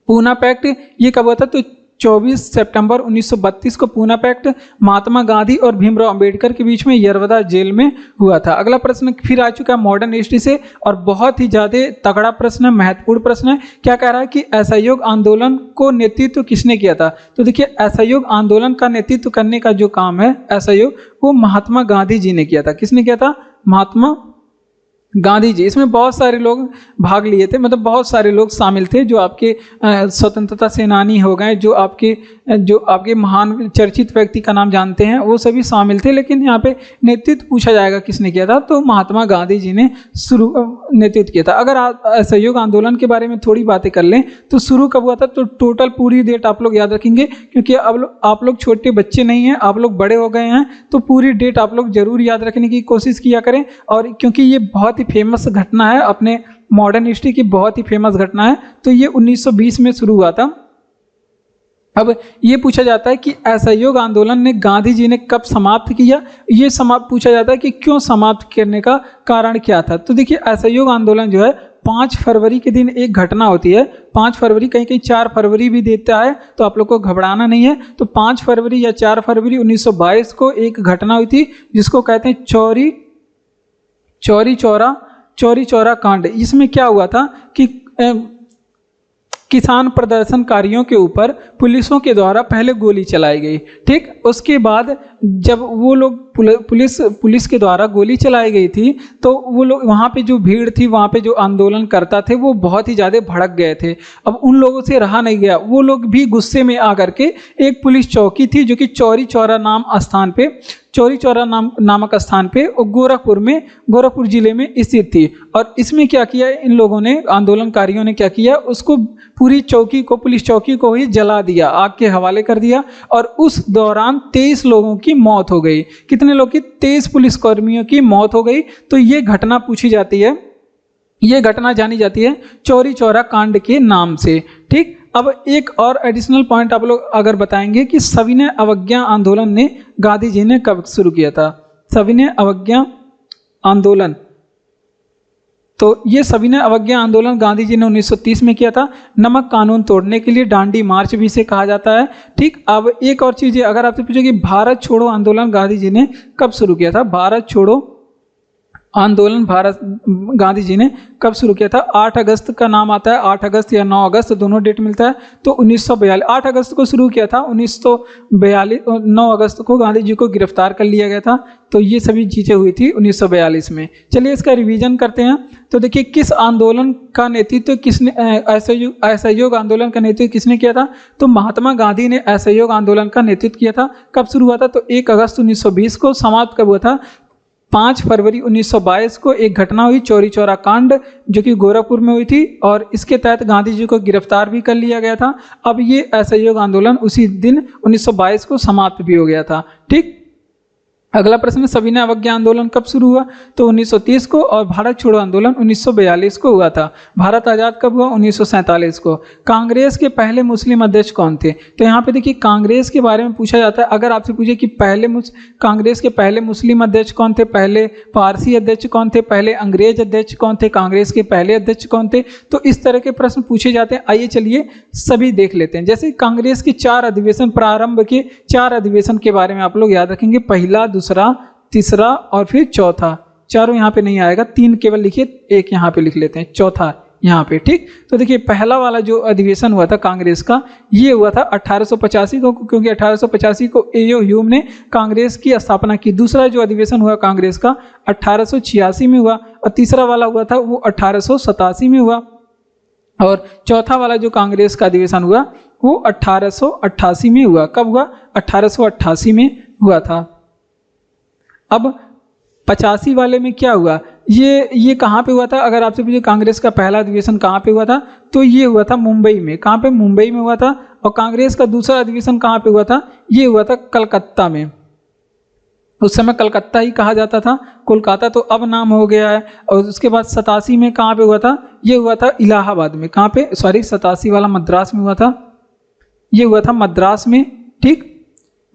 पूना पैक्ट ये कब हुआ था? तो 24 सितंबर 1932 को पूना पैक्ट महात्मा गांधी और भीमराव अंबेडकर के बीच में यरवदा जेल में हुआ था। अगला प्रश्न फिर आ चुका है मॉडर्न हिस्ट्री से और बहुत ही ज्यादा तगड़ा प्रश्न है, महत्वपूर्ण प्रश्न है। क्या कह रहा है कि असहयोग आंदोलन को नेतृत्व किसने किया था? तो देखिए असहयोग आंदोलन का नेतृत्व करने का जो काम है असहयोग, वो महात्मा गांधी जी ने किया था। किसने किया था? महात्मा गांधी जी। इसमें बहुत सारे लोग भाग लिए थे, मतलब बहुत सारे लोग शामिल थे जो आपके स्वतंत्रता सेनानी हो गए, जो आपके महान चर्चित व्यक्ति का नाम जानते हैं, वो सभी शामिल थे। लेकिन यहाँ पे नेतृत्व पूछा जाएगा किसने किया था, तो महात्मा गांधी जी ने शुरू नेतृत्व किया था। अगर आप असहयोग आंदोलन के बारे में थोड़ी बातें कर लें तो शुरू कब हुआ था, तो टोटल पूरी डेट आप लोग याद रखेंगे क्योंकि अब आप लोग छोटे बच्चे नहीं हैं, आप लोग बड़े हो गए हैं, तो पूरी डेट आप लोग जरूर याद रखने की कोशिश किया करें। और क्योंकि ये बहुत ही फेमस घटना है, अपने मॉडर्न हिस्ट्री की बहुत ही फेमस घटना है, तो ये 1920 में शुरू हुआ था। अब ये पूछा जाता है कि असहयोग आंदोलन ने गांधी जी ने कब समाप्त किया? ये पूछा जाता है कि क्यों समाप्त करने का कारण क्या था? तो देखिए असहयोग आंदोलन जो है 5 फरवरी के दिन एक घटना होती है। 5 फरवरी, कहीं कहीं 4 फरवरी भी देता है, तो आप लोग को घबराना नहीं है। तो 5 फरवरी या 4 फरवरी 1922 को एक घटना हुई थी जिसको कहते हैं चौरी चौरा कांड। इसमें क्या हुआ था कि किसान प्रदर्शनकारियों के ऊपर पुलिसों के द्वारा पहले गोली चलाई गई, ठीक। उसके बाद जब वो लोग पुलिस के द्वारा गोली चलाई गई थी तो वो लोग वहाँ पे जो भीड़ थी, वहाँ पे जो आंदोलन करता थे, वो बहुत ही ज़्यादा भड़क गए थे। अब उन लोगों से रहा नहीं गया, वो लोग भी गुस्से में आकर के एक पुलिस चौकी थी जो कि चौरी चौरा नाम स्थान पे चौरी चौरा नामक स्थान पे और गोरखपुर जिले में स्थित थी। और इसमें क्या किया इन लोगों ने, आंदोलनकारियों ने क्या किया, उसको पूरी चौकी को, पुलिस चौकी को ही जला दिया, आग के हवाले कर दिया। और उस दौरान 23 लोगों की मौत हो गई। कितने लोग की? 23 पुलिसकर्मियों की मौत हो गई। तो ये घटना पूछी जाती है, ये घटना जानी जाती है चौरी चौरा कांड के नाम से। ठीक, अब एक और एडिशनल पॉइंट आप लोग अगर बताएंगे कि सविनय अवज्ञा आंदोलन ने गांधी जी ने कब शुरू किया था? सविनय अवज्ञा आंदोलन, तो ये सविनय अवज्ञा आंदोलन गांधी जी ने 1930 में किया था। नमक कानून तोड़ने के लिए दांडी मार्च भी इसे कहा जाता है। ठीक, अब एक और चीज़ है, अगर आपसे पूछे कि भारत छोड़ो आंदोलन गांधी जी ने कब शुरू किया था? भारत छोड़ो आंदोलन गांधी जी ने कब शुरू किया था? 8 अगस्त का नाम आता है, 8 अगस्त या 9 अगस्त, दोनों डेट मिलता है। तो 1942, 8 अगस्त को शुरू किया था। 1942 9 अगस्त को गांधी जी को गिरफ्तार कर लिया गया था। तो ये सभी चीज़ें हुई थी 1942 में। चलिए इसका रिवीजन करते हैं। तो देखिए, किस आंदोलन का नेतृत्व किसने, असहयोग आंदोलन का नेतृत्व किसने किया था? तो महात्मा गांधी ने असहयोग आंदोलन का नेतृत्व किया था। कब शुरू हुआ था? तो 1 अगस्त 1920 को। समाप्त कब हुआ था? 5 फरवरी 1922 को। एक घटना हुई चौरी चौरा कांड, जो कि गोरखपुर में हुई थी, और इसके तहत गांधी जी को गिरफ्तार भी कर लिया गया था। अब ये असहयोग आंदोलन उसी दिन 1922 को समाप्त भी हो गया था। ठीक, अगला प्रश्न, सविनय अवज्ञा आंदोलन कब शुरू हुआ? तो 1930 को। और भारत छोड़ो आंदोलन 1942 को हुआ था। भारत आजाद कब हुआ? 1947 को। कांग्रेस के पहले मुस्लिम अध्यक्ष कौन थे? तो यहाँ पे देखिए, कांग्रेस के बारे में पूछा जाता है। अगर आपसे पूछे कि कांग्रेस के पहले मुस्लिम अध्यक्ष कौन थे, पहले पारसी अध्यक्ष कौन थे, पहले अंग्रेज अध्यक्ष कौन थे, कांग्रेस के पहले अध्यक्ष कौन थे, तो इस तरह के प्रश्न पूछे जाते हैं। आइए चलिए सभी देख लेते हैं। जैसे कांग्रेस के 4 अधिवेशन, प्रारंभ के 4 अधिवेशन के बारे में आप लोग याद रखेंगे। पहला, दूसरा, तीसरा और फिर चौथा। चारों यहाँ पे नहीं आएगा, 3 केवल लिखिए, एक यहाँ पे लिख लेते हैं, चौथा यहाँ पे। ठीक, तो देखिए पहला वाला जो अधिवेशन हुआ था कांग्रेस का, ये हुआ था 1885 को, क्योंकि 1885 को एओ ह्यूम ने कांग्रेस की स्थापना की। दूसरा जो अधिवेशन हुआ कांग्रेस का 1886 में हुआ, और तीसरा वाला हुआ था वो 1887 में हुआ, और चौथा वाला जो कांग्रेस का अधिवेशन हुआ वो 1888 में हुआ। कब हुआ? 1888 में हुआ था। अब 85 वाले में क्या हुआ? ये कहाँ पे हुआ था? अगर आपसे पूछे कांग्रेस का पहला अधिवेशन कहाँ पे हुआ था, तो ये हुआ था मुंबई में। कहाँ पे? मुंबई में हुआ था। और कांग्रेस का दूसरा अधिवेशन कहाँ पे हुआ था? ये हुआ था कलकत्ता में। उस समय कलकत्ता ही कहा जाता था, कोलकाता तो अब नाम हो गया है। और उसके बाद 87 में कहाँ पे हुआ था? ये हुआ था इलाहाबाद में। कहाँ पे? सॉरी, 87 वाला मद्रास में हुआ था, ये हुआ था मद्रास में। ठीक,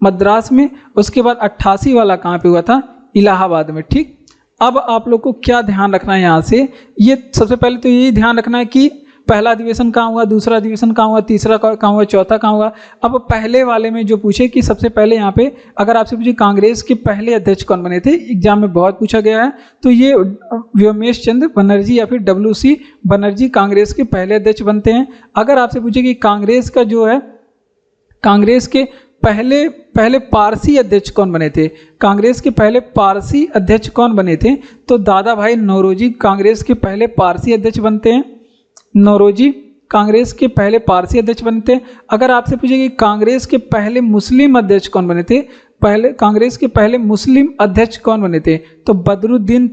मद्रास में। उसके बाद 88 वाला कहाँ पे हुआ था? इलाहाबाद में। ठीक, अब आप लोग को क्या ध्यान रखना है यहाँ से? ये सबसे पहले तो यही ध्यान रखना है कि पहला अधिवेशन कहाँ हुआ, दूसरा अधिवेशन कहाँ हुआ, तीसरा कहाँ हुआ, चौथा कहाँ हुआ। अब पहले वाले में जो पूछे कि सबसे पहले यहाँ पे अगर आपसे पूछे कांग्रेस के पहले अध्यक्ष कौन बने थे, एग्जाम में बहुत पूछा गया है, तो ये व्योमेश चंद्र बनर्जी या फिर WC बनर्जी कांग्रेस के पहले अध्यक्ष बनते हैं। अगर आपसे पूछे कि कांग्रेस का जो है, कांग्रेस के पहले पारसी अध्यक्ष कौन बने थे, कांग्रेस के पहले पारसी अध्यक्ष कौन बने थे, तो दादा भाई नौरोजी कांग्रेस के पहले पारसी अध्यक्ष बनते हैं। नौरोजी कांग्रेस के पहले पारसी अध्यक्ष बनते हैं। अगर आपसे पूछे कि कांग्रेस के पहले मुस्लिम अध्यक्ष कौन बने थे, कांग्रेस के पहले मुस्लिम अध्यक्ष कौन बने थे, तो बदरुद्दीन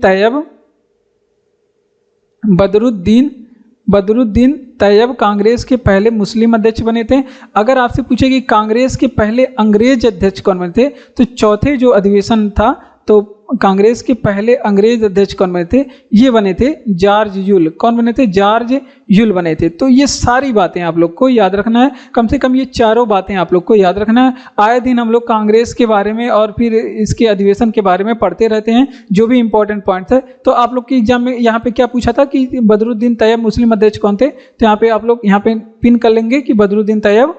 तैयब कांग्रेस के पहले मुस्लिम अध्यक्ष बने थे। अगर आपसे पूछे कि कांग्रेस के पहले अंग्रेज अध्यक्ष कौन बने थे, तो चौथे जो अधिवेशन था तो कांग्रेस के पहले अंग्रेज अध्यक्ष कौन बने थे, ये बने थे जॉर्ज यूल। कौन बने थे? जॉर्ज यूल बने थे। तो ये सारी बातें आप लोग को याद रखना है, कम से कम ये चारों बातें आप लोग को याद रखना है। आए दिन हम लोग कांग्रेस के बारे में और फिर इसके अधिवेशन के बारे में पढ़ते रहते हैं, जो भी इंपॉर्टेंट पॉइंट्स है। तो आप लोग के एग्जाम में यहाँ पे क्या पूछा था कि बदरुद्दीन तैयब मुस्लिम अध्यक्ष कौन थे, तो यहाँ पे आप लोग यहाँ पे पिन कर लेंगे कि बदरुद्दीन तैयब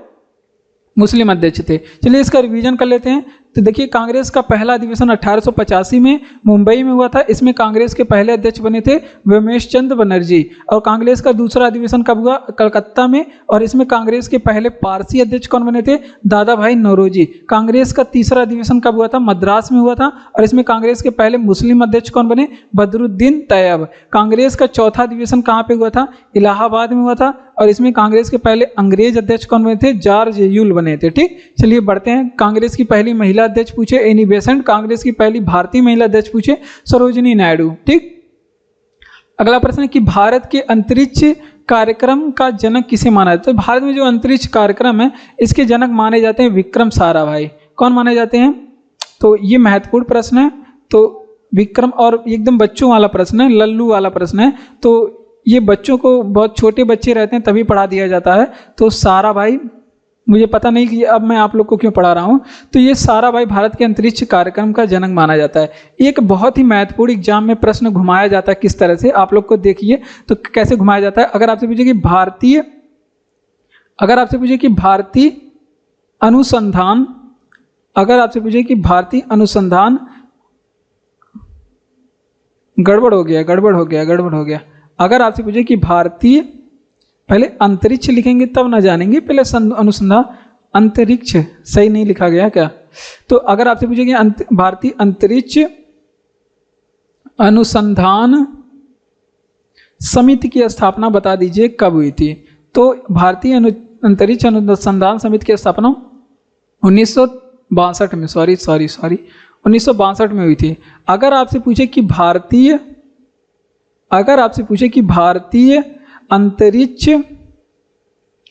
मुस्लिम अध्यक्ष थे। चलिए इसका रिवीजन कर लेते हैं। तो देखिए कांग्रेस का पहला अधिवेशन 1885 में मुंबई में हुआ था। इसमें कांग्रेस के पहले अध्यक्ष बने थे व्योमेश चंद्र बनर्जी। और कांग्रेस का दूसरा अधिवेशन कब हुआ? कलकत्ता में। और इसमें कांग्रेस के पहले पारसी अध्यक्ष कौन बने थे? दादा भाई नौरोजी। कांग्रेस का तीसरा अधिवेशन कब हुआ था? मद्रास में हुआ था। और इसमें कांग्रेस के पहले मुस्लिम अध्यक्ष कौन बने? बदरुद्दीन तैयब। कांग्रेस का चौथा अधिवेशन कहाँ पे हुआ था? इलाहाबाद में हुआ था। और इसमें कांग्रेस के पहले अंग्रेज अध्यक्ष कौन बने थे? जॉर्ज यूल बने थे। ठीक, चलिए बढ़ते हैं। कांग्रेस की पहली महिला महिला अध्यक्ष पूछे एनी बेसेंट, कांग्रेस की पहली भारतीय महिला अध्यक्ष पूछे सरोजिनी नायडू। ठीक, अगला प्रश्न है कि भारत के अंतरिक्ष कार्यक्रम का जनक किसे माना जाता है? तो भारत में जो अंतरिक्ष कार्यक्रम है इसके जनक माने जाते हैं विक्रम साराभाई। कौन माने जाते हैं? तो ये महत्वपूर्ण प्रश्न है। तो विक्रम, और एकदम बच्चों वाला प्रश्न है, लल्लू वाला प्रश्न है, तो ये बच्चों को, बहुत छोटे बच्चे रहते हैं तभी पढ़ा दिया जाता है। तो साराभाई, मुझे पता नहीं कि अब मैं आप लोग को क्यों पढ़ा रहा हूँ, तो ये साराभाई भारत के अंतरिक्ष कार्यक्रम का जनक माना जाता है। एक बहुत ही महत्वपूर्ण एग्जाम में प्रश्न घुमाया जाता है किस तरह से, आप लोग को देखिए तो कैसे घुमाया जाता है। अगर आपसे पूछे कि भारतीय अनुसंधान, अगर आपसे पूछे कि भारतीय अनुसंधान, गड़बड़ हो गया। अगर आपसे पूछे कि भारतीय, पहले अंतरिक्ष लिखेंगे तब ना जानेंगे, पहले अनुसंधान, अंतरिक्ष सही नहीं लिखा गया क्या? तो अगर आपसे पूछे कि भारतीय अंतरिक्ष अनुसंधान समिति की स्थापना बता दीजिए कब हुई थी? तो भारतीय अंतरिक्ष अनुसंधान समिति की स्थापना 1962 में, सॉरी 1962 में हुई थी। अगर आपसे पूछे कि भारतीय अंतरिक्ष,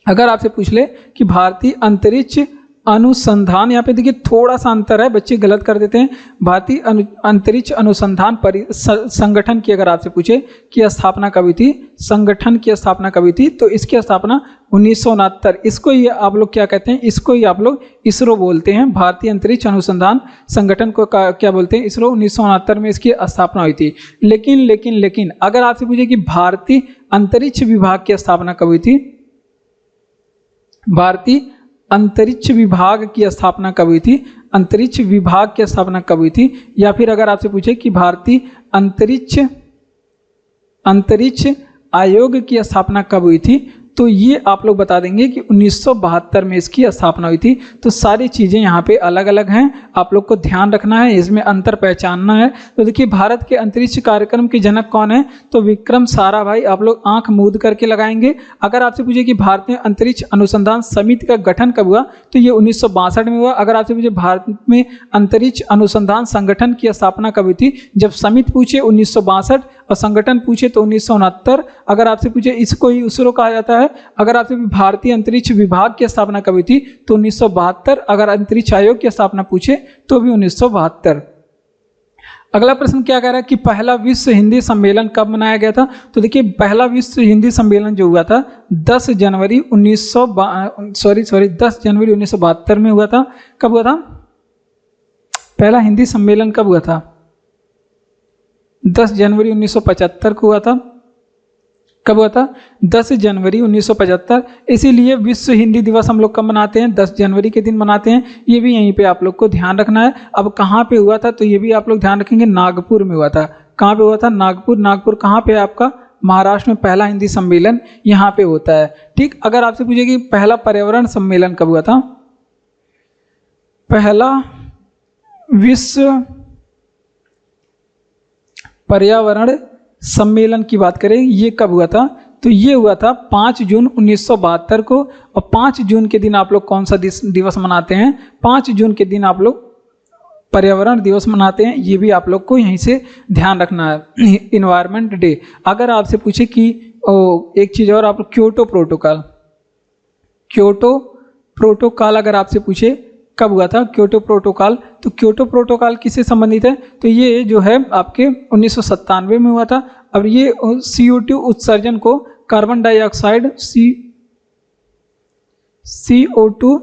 अगर आपसे पूछ ले कि भारतीय अंतरिक्ष अनुसंधान, यहाँ पे देखिए थोड़ा सा अंतर है, बच्चे गलत कर देते हैं। भारतीय अंतरिक्ष अनुसंधान संगठन की अगर आपसे पूछे कि स्थापना कब हुई थी, संगठन की स्थापना कब हुई थी, तो इसकी स्थापना 1969। इसको ही आप लोग क्या कहते हैं? इसको ही आप लोग इसरो बोलते हैं। भारतीय अंतरिक्ष अनुसंधान संगठन को क्या बोलते हैं? इसरो। 1969 में इसकी स्थापना हुई थी। लेकिन अगर आपसे पूछे कि भारतीय अंतरिक्ष विभाग की स्थापना कब हुई थी, भारतीय अंतरिक्ष विभाग की स्थापना कब हुई थी, अंतरिक्ष विभाग की स्थापना कब हुई थी, या फिर अगर आपसे पूछे कि भारतीय अंतरिक्ष आयोग की स्थापना कब हुई थी, तो ये आप लोग बता देंगे कि 1972 में इसकी स्थापना हुई थी। तो सारी चीज़ें यहाँ पे अलग अलग हैं, आप लोग को ध्यान रखना है, इसमें अंतर पहचानना है। तो देखिए भारत के अंतरिक्ष कार्यक्रम के जनक कौन है? तो विक्रम साराभाई। आप लोग आंख मूंद करके लगाएंगे। अगर आपसे पूछे कि भारतीय अंतरिक्ष अनुसंधान समिति का गठन कब हुआ, तो ये 1962 में हुआ। अगर आपसे पूछे भारत में अंतरिक्ष अनुसंधान संगठन की स्थापना कब हुई थी, जब समिति पूछे 1962 और संगठन पूछे तो 1969। अगर आपसे पूछे, इसको ही इसरो कहा जाता है। अगर आपसे भारतीय अंतरिक्ष विभाग की स्थापना कब हुई थी, तो 1972। अगर अंतरिक्ष आयोग की स्थापना पूछे तो भी 1972। अगला प्रश्न क्या कह रहा है कि पहला विश्व हिंदी सम्मेलन कब मनाया गया था? तो देखिए पहला विश्व हिंदी सम्मेलन जो हुआ था 10 जनवरी 1972 में हुआ था। कब हुआ था पहला हिंदी सम्मेलन? कब हुआ था? 10 जनवरी 1975 को हुआ था। कब हुआ था? 10 जनवरी 1975। इसीलिए विश्व हिंदी दिवस हम लोग कब मनाते हैं? 10 जनवरी के दिन मनाते हैं। ये भी यहीं पे आप लोग को ध्यान रखना है। अब कहाँ पे हुआ था, तो ये भी आप लोग ध्यान रखेंगे, नागपुर में हुआ था। कहाँ पे हुआ था? नागपुर कहाँ पे है आपका? महाराष्ट्र में पहला हिंदी सम्मेलन यहाँ पे होता है। ठीक, अगर आपसे पूछे कि पहला पर्यावरण सम्मेलन कब हुआ था, पहला विश्व पर्यावरण सम्मेलन की बात करें, ये कब हुआ था, तो ये हुआ था 5 जून 1972 को। और 5 जून के दिन आप लोग कौन सा दिवस मनाते हैं? 5 जून के दिन आप लोग पर्यावरण दिवस मनाते हैं। ये भी आप लोग को यहीं से ध्यान रखना है, इन्वायरमेंट डे। अगर आपसे पूछे कि एक चीज़ और, आप क्योटो प्रोटोकॉल अगर आपसे पूछे कब हुआ था क्योटो प्रोटोकॉल, तो क्योटो प्रोटोकॉल किससे संबंधित है, तो ये जो है आपके 1997 में हुआ था। अब ये CO2 उत्सर्जन को, कार्बन डाइऑक्साइड CO2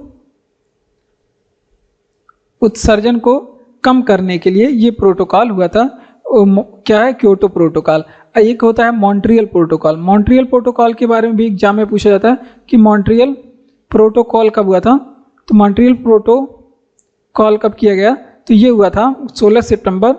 उत्सर्जन को कम करने के लिए ये प्रोटोकॉल हुआ था। क्या है? Kyoto protocol. एक होता है मॉन्ट्रियल प्रोटोकॉल। मॉन्ट्रियल प्रोटोकॉल के बारे में भी एग्जाम में पूछा जाता है कि मॉन्ट्रियल प्रोटोकॉल कब हुआ था, तो मॉन्ट्रियल प्रोटोकॉल कब किया गया, तो ये हुआ था 16 सितंबर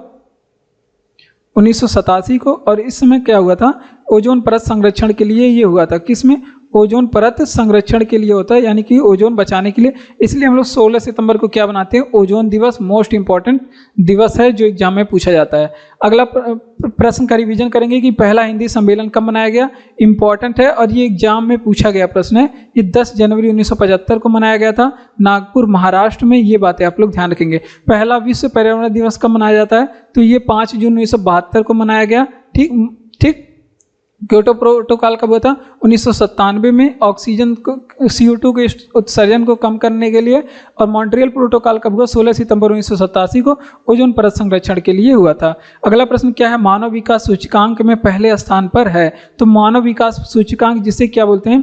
1987 को। और इस समय क्या हुआ था, ओजोन परत संरक्षण के लिए ये हुआ था। किसमें? ओजोन परत संरक्षण के लिए होता है, यानी कि ओजोन बचाने के लिए। इसलिए हम लोग 16 सितंबर को क्या बनाते हैं? ओजोन दिवस। मोस्ट इंपॉर्टेंट दिवस है जो एग्जाम में पूछा जाता है। अगला प्रश्न का रिवीजन करेंगे कि पहला हिंदी सम्मेलन कब मनाया गया। इंपॉर्टेंट है और ये एग्जाम में पूछा गया प्रश्न है। ये 10 जनवरी 1975 को मनाया गया था, नागपुर महाराष्ट्र में। ये बातें आप लोग ध्यान रखेंगे। पहला विश्व पर्यावरण दिवस कब मनाया जाता है? तो ये 5 जून 1972 को मनाया गया। ठीक। क्योटो प्रोटोकॉल कब हुआ था? 1997 में, ऑक्सीजन को CO2 के उत्सर्जन को कम करने के लिए। और मॉन्ट्रियल प्रोटोकॉल कब हुआ? 16 सितंबर 1987 को ओजोन परत संरक्षण के लिए हुआ था। अगला प्रश्न क्या है? मानव विकास सूचकांक में पहले स्थान पर है। तो मानव विकास सूचकांक जिसे क्या बोलते हैं?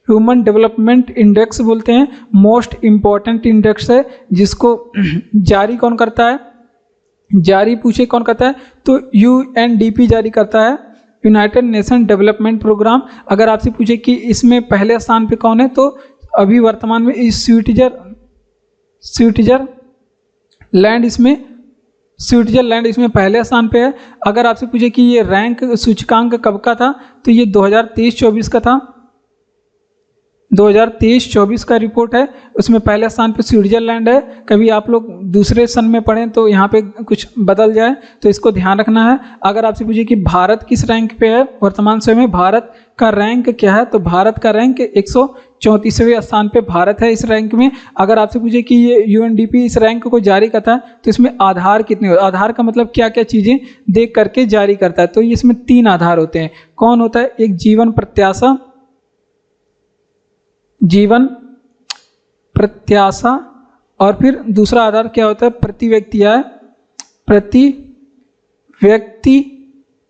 ह्यूमन डेवलपमेंट इंडेक्स बोलते हैं। मोस्ट इंपॉर्टेंट इंडेक्स है जिसको जारी कौन करता है? जारी पूछे कौन करता है? तो UNDP जारी करता है, यूनाइटेड नेशन डेवलपमेंट प्रोग्राम। अगर आपसे पूछे कि इसमें पहले स्थान पे कौन है, तो अभी वर्तमान में इस स्विट्जरलैंड इसमें पहले स्थान पे है। अगर आपसे पूछे कि ये रैंक सूचकांक कब का था, तो ये 2023-24 का था। 2023-24 का रिपोर्ट है, उसमें पहले स्थान पे स्विट्जरलैंड है। कभी आप लोग दूसरे सन में पढ़ें तो यहाँ पे कुछ बदल जाए, तो इसको ध्यान रखना है। अगर आपसे पूछे कि भारत किस रैंक पे है वर्तमान समय में, भारत का रैंक क्या है, तो भारत का रैंक 134वें स्थान पे भारत है इस रैंक में। अगर आपसे पूछे कि ये UNDP इस रैंक को जारी करता है, तो इसमें आधार कितने होते हैं? आधार का मतलब क्या क्या चीज़ें देख करके जारी करता है, तो इसमें 3 आधार होते हैं। कौन होता है? एक जीवन प्रत्याशा, और फिर दूसरा आधार क्या होता है? प्रति व्यक्ति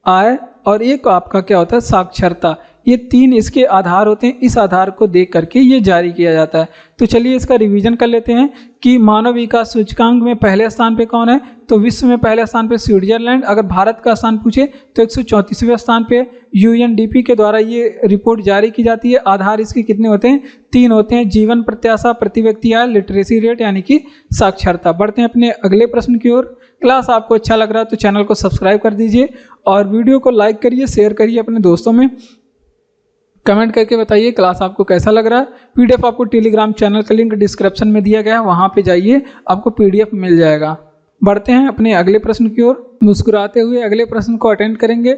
आय, और एक आपका क्या होता है? साक्षरता। ये 3 इसके आधार होते हैं। इस आधार को देख करके ये जारी किया जाता है। तो चलिए इसका रिवीजन कर लेते हैं कि मानव विकास सूचकांक में पहले स्थान पे कौन है? तो विश्व में पहले स्थान पे स्विट्जरलैंड। अगर भारत का स्थान पूछे तो 134वें स्थान पे UNDP के द्वारा ये रिपोर्ट जारी की जाती है। आधार इसके कितने होते हैं? 3 होते हैं, जीवन प्रत्याशा, प्रति व्यक्ति आय, लिटरेसी रेट यानी कि साक्षरता। बढ़ते हैं अपने अगले प्रश्न की ओर। क्लास आपको अच्छा लग रहा है तो चैनल को सब्सक्राइब कर दीजिए और वीडियो को लाइक करिए, शेयर करिए अपने दोस्तों में। कमेंट करके बताइए क्लास आपको कैसा लग रहा है। PDF आपको टेलीग्राम चैनल का लिंक डिस्क्रिप्शन में दिया गया है, वहाँ पे जाइए, आपको PDF मिल जाएगा। बढ़ते हैं अपने अगले प्रश्न की ओर। मुस्कुराते हुए अगले प्रश्न को अटेंड करेंगे।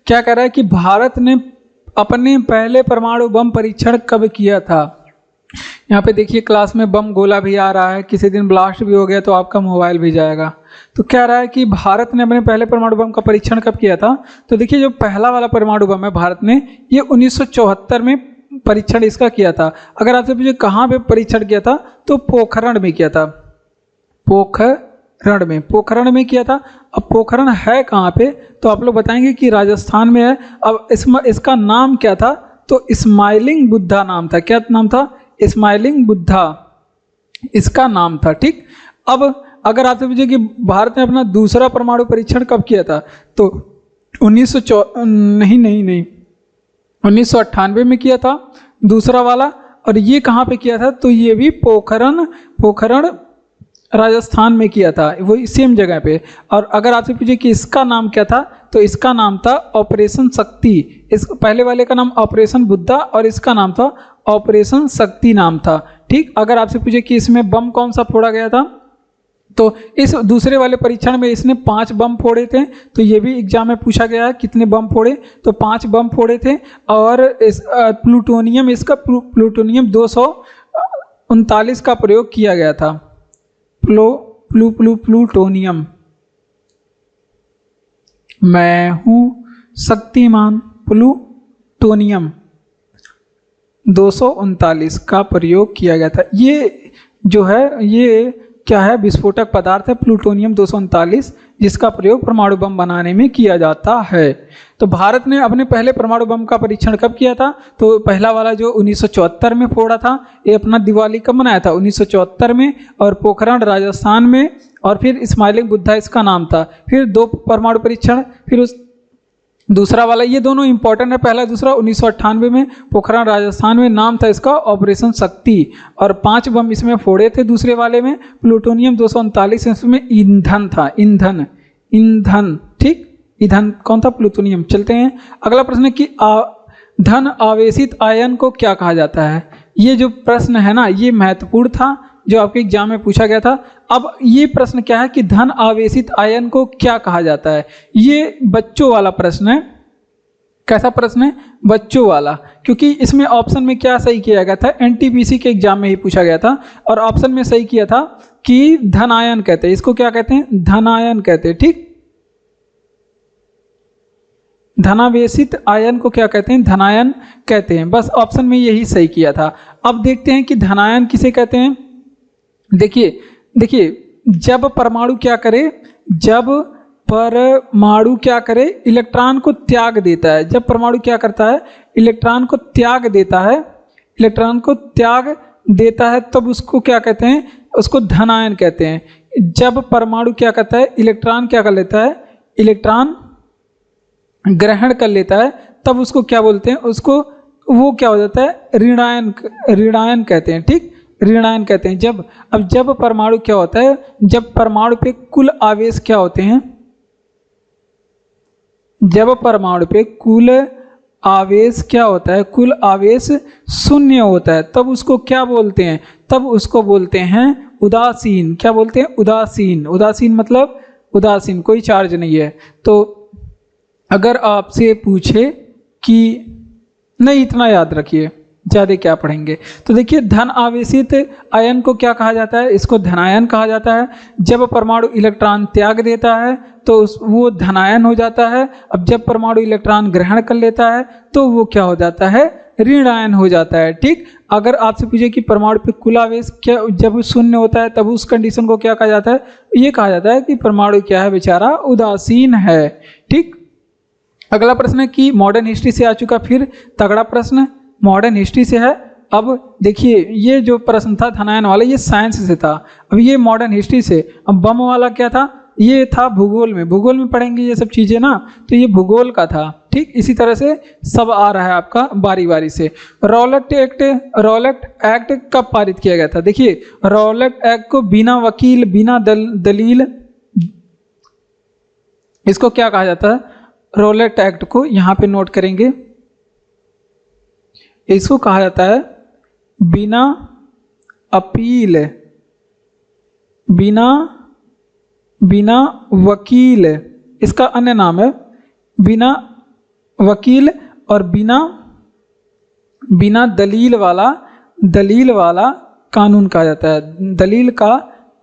क्या कह रहा है कि भारत ने अपने पहले परमाणु बम परीक्षण कब किया था? यहाँ पे देखिए क्लास में बम गोला भी आ रहा है, किसी दिन ब्लास्ट भी हो गया तो आपका मोबाइल भी जाएगा। तो क्या रहा है कि भारत ने अपने पहले परमाणु बम का परीक्षण कब किया था? तो देखिए जो पहला वाला परमाणु बम है भारत ने, ये 1974 में परीक्षण इसका किया था। अगर आपसे पूछे कहाँ पे परीक्षण किया था, तो पोखरण में किया था। पोखरण में किया था। अब पोखरण है कहाँ पे, तो आप लोग बताएंगे कि राजस्थान में है। अब इसका नाम क्या था? तो स्माइलिंग बुद्धा नाम था। क्या नाम था? स्माइलिंग बुद्धा इसका नाम था। ठीक। अब अगर आपसे पूछे कि भारत ने अपना दूसरा परमाणु परीक्षण कब किया था, तो 1998 में किया था दूसरा वाला। और ये कहाँ पे किया था? तो ये भी पोखरण राजस्थान में किया था, वो सेम जगह पे। और अगर आपसे पूछे कि इसका नाम क्या था, तो इसका नाम था ऑपरेशन शक्ति। इस पहले वाले का नाम ऑपरेशन बुद्धा और इसका नाम था ऑपरेशन शक्ति नाम था। ठीक। अगर आपसे पूछे कि इसमें बम कौन सा फोड़ा गया था, तो इस दूसरे वाले परीक्षण में इसने 5 बम फोड़े थे। तो ये भी एग्जाम में पूछा गया है कितने बम फोड़े, तो 5 बम फोड़े थे। और इस प्लूटोनियम 239 का प्रयोग किया गया था। प्लूटोनियम, मैं हूं शक्तिमान, प्लूटोनियम 239 का प्रयोग किया गया था। ये जो है ये क्या है? विस्फोटक पदार्थ है प्लूटोनियम 239, जिसका प्रयोग परमाणु बम बनाने में किया जाता है। तो भारत ने अपने पहले परमाणु बम का परीक्षण कब किया था? तो पहला वाला जो 1974 में फोड़ा था, ये अपना दिवाली कब मनाया था? 1974 में। और पोखरण राजस्थान में, और फिर स्माइलिंग बुद्धा इसका नाम था। फिर 2 परमाणु परीक्षण, फिर उस दूसरा वाला, ये दोनों इंपॉर्टेंट है। पहला दूसरा 1998 में पोखरण राजस्थान में, नाम था इसका ऑपरेशन शक्ति। और 5 बम इसमें फोड़े थे दूसरे वाले में। प्लूटोनियम 239 इसमें ईंधन था, ईंधन। ठीक। ईंधन कौन था? प्लूटोनियम। चलते हैं अगला प्रश्न है कि धन आवेशित आयन को क्या कहा जाता है? ये जो प्रश्न है ना, ये महत्वपूर्ण था, जो आपके एग्जाम में पूछा गया था। अब ये प्रश्न क्या है कि धन आवेशित आयन को क्या कहा जाता है? ये बच्चों वाला प्रश्न है। कैसा प्रश्न है? बच्चों वाला, क्योंकि इसमें ऑप्शन में क्या सही किया गया था? एनटीपीसी के एग्जाम में ही पूछा गया था, और ऑप्शन में सही किया था कि धनायन कहते हैं। इसको क्या कहते हैं? धनायन कहते हैं। ठीक, धनावेशित आयन को क्या कहते हैं? धनायन कहते हैं। बस ऑप्शन में यही सही किया था। अब देखते हैं कि धनायन किसे कहते हैं। देखिए जब परमाणु क्या करे, जब परमाणु क्या करे, इलेक्ट्रॉन को त्याग देता है। जब परमाणु क्या करता है? इलेक्ट्रॉन को त्याग देता है, इलेक्ट्रॉन को त्याग देता है, तब उसको क्या कहते हैं? उसको धनायन कहते हैं। जब परमाणु क्या करता है? इलेक्ट्रॉन क्या कर लेता है? इलेक्ट्रॉन ग्रहण कर लेता है, तब उसको क्या बोलते हैं? उसको वो क्या हो जाता है? ऋणायन, ऋणायन कहते हैं। ठीक, ऋणायन कहते हैं। जब परमाणु क्या होता है? जब परमाणु पे कुल आवेश क्या होते हैं? जब परमाणु पे कुल आवेश क्या होता है? कुल आवेश शून्य होता है, तब उसको क्या बोलते हैं? तब उसको बोलते हैं उदासीन। क्या बोलते हैं? उदासीन। उदासीन मतलब उदासीन, कोई चार्ज नहीं है। तो अगर आपसे पूछे कि नहीं, इतना याद रखिए, ज़्यादा क्या पढ़ेंगे। तो देखिए धन आवेशित आयन को क्या कहा जाता है? इसको धनायन कहा जाता है। जब परमाणु इलेक्ट्रॉन त्याग देता है तो वो धनायन हो जाता है। अब जब परमाणु इलेक्ट्रॉन ग्रहण कर लेता है तो वो क्या हो जाता है? ऋणायन हो जाता है। ठीक, अगर आपसे पूछे कि परमाणु पे कुल आवेश क्या जब शून्य होता है तब उस कंडीशन को क्या कहा जाता है? ये कहा जाता है कि परमाणु क्या है? बेचारा उदासीन है। ठीक, अगला प्रश्न है कि मॉडर्न हिस्ट्री से आ चुका फिर तगड़ा प्रश्न, मॉडर्न हिस्ट्री से है। अब देखिए ये जो प्रश्न था धनायन वाला, ये साइंस से था। अब ये मॉडर्न हिस्ट्री से। अब बम वाला क्या था? ये था भूगोल में। भूगोल में पढ़ेंगे ये सब चीज़ें ना, तो ये भूगोल का था। ठीक, इसी तरह से सब आ रहा है आपका बारी बारी से। रॉलेट एक्ट कब पारित किया गया था? देखिए रॉलेट एक्ट को बिना वकील, बिना दलील, इसको क्या कहा जाता है? रॉलेट एक्ट को यहाँ पे नोट करेंगे, इसको कहा जाता है बिना अपील, बिना वकील, इसका अन्य नाम है बिना वकील, और बिना दलील वाला कानून कहा जाता है। दलील का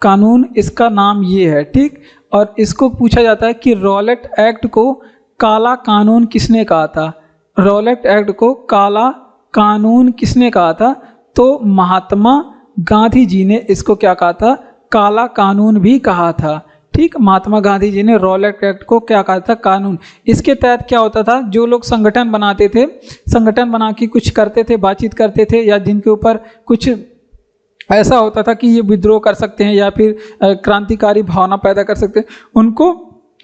कानून, इसका नाम ये है। ठीक, और इसको पूछा जाता है कि रॉलेट एक्ट को काला कानून किसने कहा था? रॉलेट एक्ट को काला कानून किसने कहा था? तो महात्मा गांधी जी ने इसको क्या कहा था? काला कानून भी कहा था। ठीक, महात्मा गांधी जी ने रॉलेट एक्ट को क्या कहा था? कानून। इसके तहत क्या होता था? जो लोग संगठन बनाते थे, संगठन बना के कुछ करते थे, बातचीत करते थे, या जिनके ऊपर कुछ ऐसा होता था कि ये विद्रोह कर सकते हैं या फिर क्रांतिकारी भावना पैदा कर सकते हैं, उनको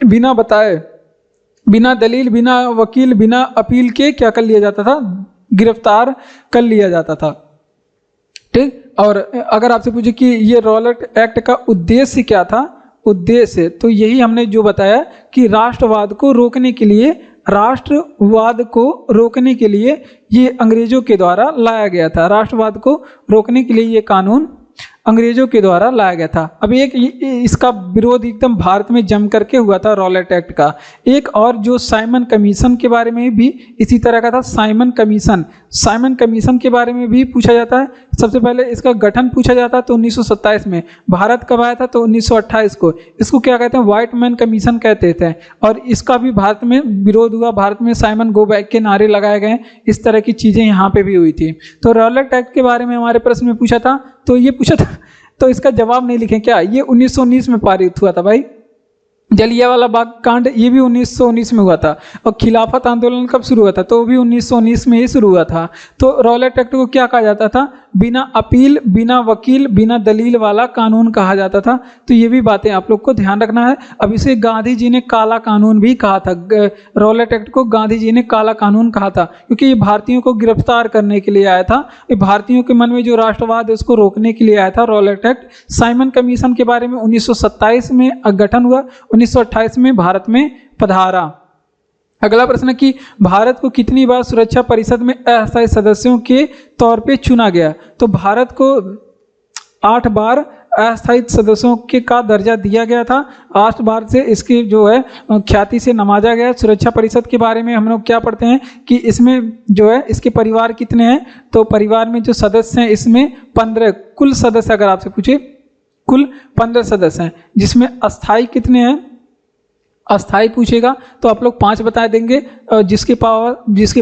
बिना बताए, बिना दलील, बिना वकील, बिना अपील के क्या कर लिया जाता था? गिरफ्तार कर लिया जाता था। ठीक, और अगर आपसे पूछे कि ये रॉलेट एक्ट का उद्देश्य क्या था? उद्देश्य तो यही हमने जो बताया कि राष्ट्रवाद को रोकने के लिए ये अंग्रेजों के द्वारा लाया गया था। राष्ट्रवाद को रोकने के लिए ये कानून अंग्रेजों के द्वारा लाया गया था। अब एक इसका विरोध एकदम भारत में जम करके हुआ था रॉलेट एक्ट का। एक और जो साइमन कमीशन के बारे में भी इसी तरह का था, साइमन कमीशन के बारे में भी पूछा जाता है। सबसे पहले इसका गठन पूछा जाता है तो 1927 में। भारत कब आया था? तो 1928 को। इसको क्या कहते हैं? व्हाइट मैन कमीशन कहते थे। और इसका भी भारत में विरोध हुआ। भारत में साइमन गो बैक के नारे लगाए गए। इस तरह की चीज़ें यहाँ पे भी हुई थी। तो रॉलेट एक्ट के बारे में हमारे प्रश्न में पूछा था, तो ये पूछा था, तो इसका जवाब नहीं लिखें क्या? ये 1919 में पारित हुआ था भाई। जलियांवाला बाग कांड ये भी 1919 में हुआ था। और खिलाफत आंदोलन कब शुरू हुआ था? तो वो भी 1919 में ही शुरू हुआ था। तो रॉलेट एक्ट को क्या कहा जाता था? बिना अपील, बिना वकील, बिना दलील वाला कानून कहा जाता था। तो ये भी बातें आप लोग को ध्यान रखना है। अब इसे गांधी जी ने काला कानून भी कहा था। रॉलेट एक्ट को गांधी जी ने काला कानून कहा था, क्योंकि ये भारतीयों को गिरफ्तार करने के लिए आया था। ये भारतीयों के मन में जो राष्ट्रवाद है उसको रोकने के लिए आया था रॉलेट एक्ट। साइमन कमीशन के बारे में 1927 में गठन हुआ, 1928 में भारत में पधारा। अगला प्रश्न है कि भारत को कितनी बार सुरक्षा परिषद में अस्थायी सदस्यों के तौर पे चुना गया? तो भारत को 8 बार अस्थायी सदस्यों के का दर्जा दिया गया था। 8 बार से इसकी जो है ख्याति से नवाजा गया। सुरक्षा परिषद के बारे में हम लोग क्या पढ़ते हैं कि इसमें जो है इसके परिवार कितने हैं? तो परिवार में जो सदस्य हैं इसमें 15 कुल सदस्य, अगर आपसे पूछे कुल 15 सदस्य हैं, जिसमें अस्थायी कितने हैं? अस्थाई पूछेगा तो आप लोग 5 बता देंगे। जिसके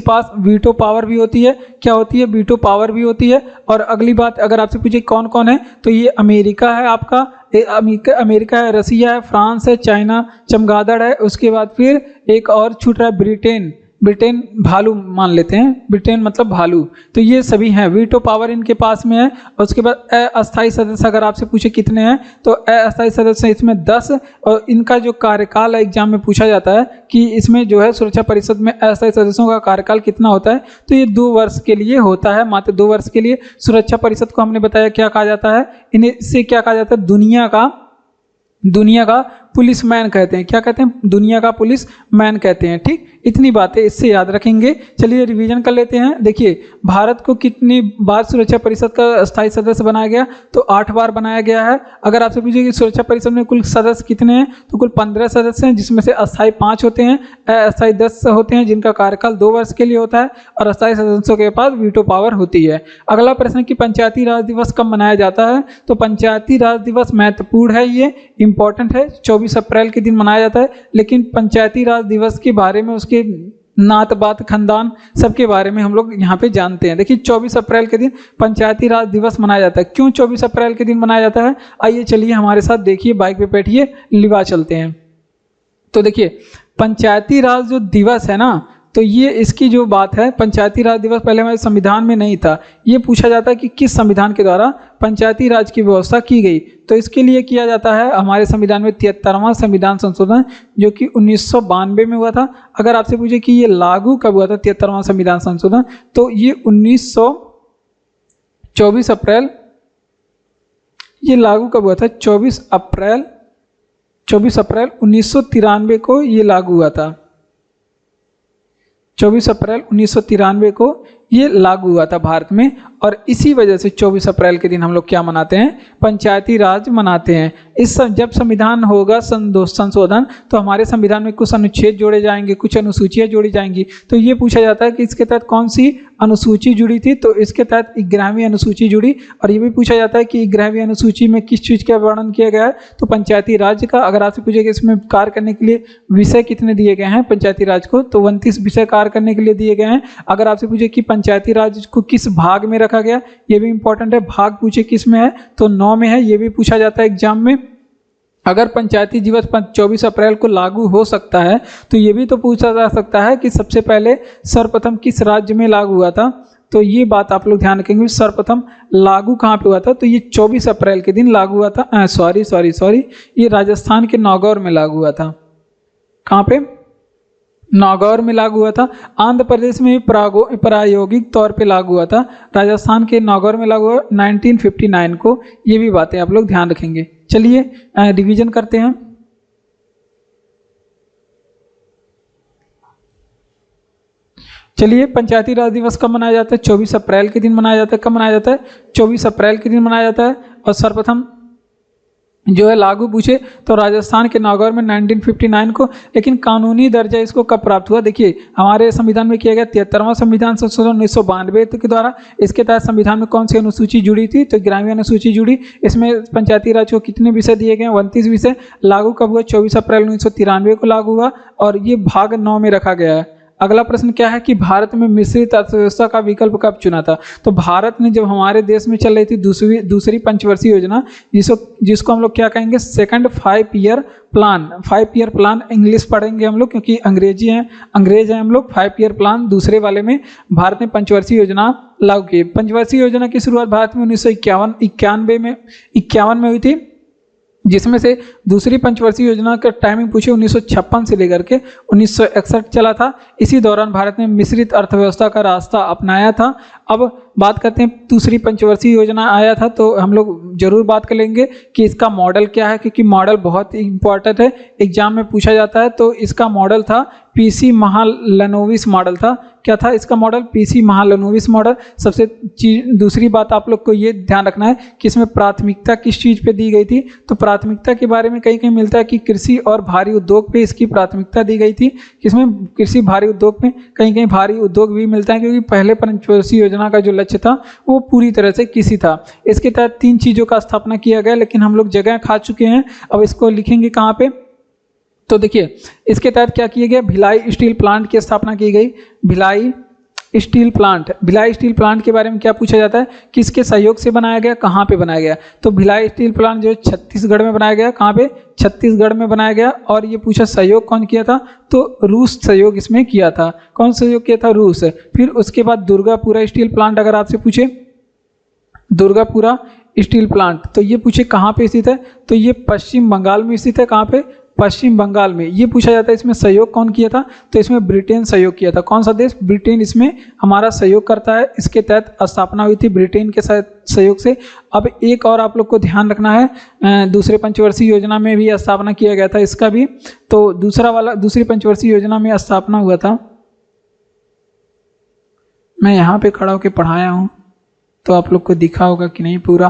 पास वीटो पावर भी होती है, क्या होती है? वीटो पावर भी होती है। और अगली बात अगर आपसे पूछे कौन कौन है, तो ये अमेरिका है आपका, अमेरिका है, रसिया है, फ्रांस है, चाइना चमगादड़ है, उसके बाद फिर एक और छूट रहा है ब्रिटेन। ब्रिटेन भालू मान लेते हैं, ब्रिटेन मतलब भालू। तो ये सभी हैं, वीटो पावर इनके पास में है। और उसके बाद अस्थायी सदस्य अगर आपसे पूछे कितने हैं, तो अस्थायी सदस्य इसमें 10। और इनका जो कार्यकाल है एग्जाम में पूछा जाता है कि इसमें जो है सुरक्षा परिषद में अस्थायी सदस्यों का कार्यकाल कितना होता है, तो ये 2 वर्ष के लिए होता है, मात्र 2 वर्ष के लिए। सुरक्षा परिषद को हमने बताया क्या कहा जाता है, इसे क्या कहा जाता है? दुनिया का पुलिस मैन कहते हैं। क्या कहते हैं? दुनिया का पुलिस मैन कहते हैं। ठीक, इतनी बातें इससे याद रखेंगे। चलिए रिवीजन कर लेते हैं। देखिए भारत को कितनी बार सुरक्षा परिषद का स्थायी सदस्य बनाया गया, तो 8 बार बनाया गया है। अगर आपसे पूछे कि सुरक्षा परिषद में कुल सदस्य कितने हैं, तो कुल 15 सदस्य हैं, जिसमें से अस्थायी 5 होते हैं, अस्थायी 10 होते हैं, जिनका कार्यकाल 2 वर्ष के लिए होता है, और अस्थायी सदस्यों के पास वीटो पावर होती है। अगला प्रश्न कि पंचायती राज दिवस कब मनाया जाता है? तो पंचायती राज दिवस महत्वपूर्ण है, ये इंपॉर्टेंट है, 24 अप्रैल के दिन मनाया जाता है। लेकिन पंचायती राज दिवस के बारे में, उसके नात बात खानदान सबके बारे में हम लोग यहाँ पे जानते हैं। देखिए 24 अप्रैल के दिन पंचायती राज दिवस मनाया जाता है। क्यों 24 अप्रैल के दिन मनाया जाता है? आइए चलिए हमारे साथ देखिए, बाइक पे बैठिए, लिवा चलते हैं। तो देखिए पंचायती राज जो दिवस है ना, तो ये इसकी जो बात है, पंचायती राज दिवस पहले हमारे संविधान में नहीं था। ये पूछा जाता है कि किस संविधान के द्वारा पंचायती राज की व्यवस्था की गई, तो इसके लिए किया जाता है हमारे संविधान में 73वां संविधान संशोधन, जो कि 1992 में हुआ था। अगर आपसे पूछे कि ये लागू कब हुआ था 73वां संविधान संशोधन, तो ये 24 अप्रैल, ये लागू कब हुआ था? 24 अप्रैल 1993 को ये लागू हुआ था। 24 अप्रैल 1993 को ये लागू हुआ था भारत में। और इसी वजह से 24 अप्रैल के दिन हम लोग क्या मनाते हैं? पंचायती राज मनाते हैं। जब संविधान होगा संशोधन, तो हमारे संविधान में कुछ अनुच्छेद जोड़े जाएंगे, कुछ अनुसूचियां जोड़ी जाएंगी। तो ये पूछा जाता है कि इसके तहत कौन सी अनुसूची जुड़ी थी, तो इसके तहत 11वीं अनुसूची जुड़ी। और ये भी पूछा जाता है कि 11वीं अनुसूची में किस चीज़ का वर्णन किया गया है, तो पंचायती राज का। अगर आपसे पूछे कि इसमें कार्य करने के लिए विषय कितने दिए गए हैं पंचायती राज को, तो 29 विषय कार्य करने के लिए दिए गए हैं। अगर आपसे पूछे कि पंचायती राज को किस भाग में रखा गया, ये भी इंपॉर्टेंट है। भाग पूछे किस में है, तो 9 में है, ये भी पूछा जाता है एग्जाम में। अगर पंचायती दिवस 24 अप्रैल को लागू हो सकता है, तो ये भी तो पूछा जा सकता है कि सबसे पहले सर्वप्रथम किस राज्य में लागू हुआ था। तो ये बात आप लोग ध्यान रखेंगे, सर्वप्रथम लागू कहाँ पे हुआ था, तो ये 24 अप्रैल के दिन लागू हुआ था। सॉरी, ये राजस्थान के नागौर में लागू हुआ था। कहाँ पे? नागौर में लागू हुआ था। आंध्र प्रदेश में प्रायोगिक तौर पे लागू हुआ था। राजस्थान के नागौर में लागू हुआ 1959 को। ये भी बातें आप लोग ध्यान रखेंगे। चलिए रिवीजन करते हैं। चलिए पंचायती राज दिवस कब मनाया जाता है? 24 अप्रैल के दिन मनाया जाता है। कब मनाया जाता है? 24 अप्रैल के दिन मनाया जाता है। और सर्वप्रथम जो है लागू पूछे तो राजस्थान के नागौर में 1959 को। लेकिन कानूनी दर्जा इसको कब प्राप्त हुआ? देखिए हमारे संविधान में किया गया 73वां संविधान संशोधन 1992 के द्वारा। इसके तहत संविधान में कौन सी अनुसूची जुड़ी थी? तो 11वीं अनुसूची जुड़ी। इसमें पंचायती राज को कितने विषय दिए गए? 29 विषय। लागू कब हुआ? 24 अप्रैल 1993 को लागू हुआ, और ये भाग 9 में रखा गया है। अगला प्रश्न क्या है कि भारत में मिश्रित अर्थव्यवस्था का विकल्प कब चुना था? तो भारत ने जब हमारे देश में चल रही थी दूसरी पंचवर्षीय योजना, जिसको हम लोग क्या कहेंगे? Second 5 year plan. 5 year plan English पढ़ेंगे हम लोग, क्योंकि अंग्रेज हैं हम लोग। 5 ईयर प्लान दूसरे वाले में भारत ने पंचवर्षीय योजना लागू की। पंचवर्षीय योजना की शुरुआत भारत में 1951 में हुई थी, जिसमें से दूसरी पंचवर्षीय योजना का टाइमिंग पूछे 1956 से लेकर के 1961 चला था। इसी दौरान भारत ने मिश्रित अर्थव्यवस्था का रास्ता अपनाया था। अब बात करते हैं, दूसरी पंचवर्षीय योजना आया था तो हम लोग जरूर बात कर लेंगे कि इसका मॉडल क्या है, क्योंकि मॉडल बहुत ही इंपॉर्टेंट है, एग्जाम में पूछा जाता है। तो इसका मॉडल था पीसी महालनोबिस मॉडल था। क्या था इसका मॉडल? PC Mahalanobis model. सबसे दूसरी बात आप लोग को ये ध्यान रखना है कि इसमें प्राथमिकता किस चीज़ पे दी गई थी। तो प्राथमिकता के बारे में कहीं कहीं मिलता है कि कृषि और भारी उद्योग पे इसकी प्राथमिकता दी गई थी। किसमें? कृषि भारी उद्योग में। कहीं कहीं भारी उद्योग भी मिलता है, क्योंकि पहले पंचवर्षीय योजना का जो लक्ष्य था वो पूरी तरह से कृषि था। इसके तहत 3 चीज़ों का स्थापना किया गया, लेकिन हम लोग जगह खा चुके हैं। अब इसको लिखेंगे कहाँ पे? तो देखिए इसके तहत क्या किया गया, भिलाई स्टील प्लांट की स्थापना की गई। Bhilai steel plant, Bhilai steel plant के बारे में क्या पूछा जाता है, किसके सहयोग से बनाया गया, कहाँ पे बनाया गया? तो भिलाई स्टील प्लांट जो छत्तीसगढ़ में बनाया गया। कहाँ पे? छत्तीसगढ़ में बनाया गया। और ये पूछा सहयोग कौन किया था, तो रूस सहयोग इसमें किया था। कौन सहयोग किया था? रूस। फिर उसके बाद दुर्गापुरा स्टील प्लांट, अगर आपसे पूछे दुर्गापुरा स्टील प्लांट, तो ये पूछे कहाँ पे स्थित है, तो ये पश्चिम बंगाल में स्थित है। कहाँ पे? पश्चिम बंगाल में। ये पूछा जाता है इसमें सहयोग कौन किया था, तो इसमें ब्रिटेन सहयोग किया था। कौन सा देश? ब्रिटेन इसमें हमारा सहयोग करता है। इसके तहत स्थापना हुई थी ब्रिटेन के सहयोग से। अब एक और आप लोग को ध्यान रखना है, दूसरे पंचवर्षीय योजना में भी स्थापना किया गया था इसका भी। तो दूसरी पंचवर्षीय योजना में स्थापना हुआ था, मैं यहाँ पे खड़ा होकर पढ़ाया हूँ तो आप लोग को दिखा होगा कि नहीं पूरा।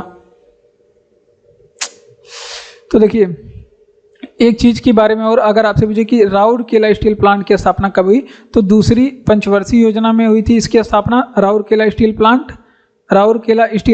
तो देखिए एक चीज के बारे में और, अगर आपसे पूछे कि राउरकेला स्टील प्लांट की स्थापना कब हुई, तो दूसरी पंचवर्षीय योजना में हुई थी इसकी स्थापना। राउरकेला स्टील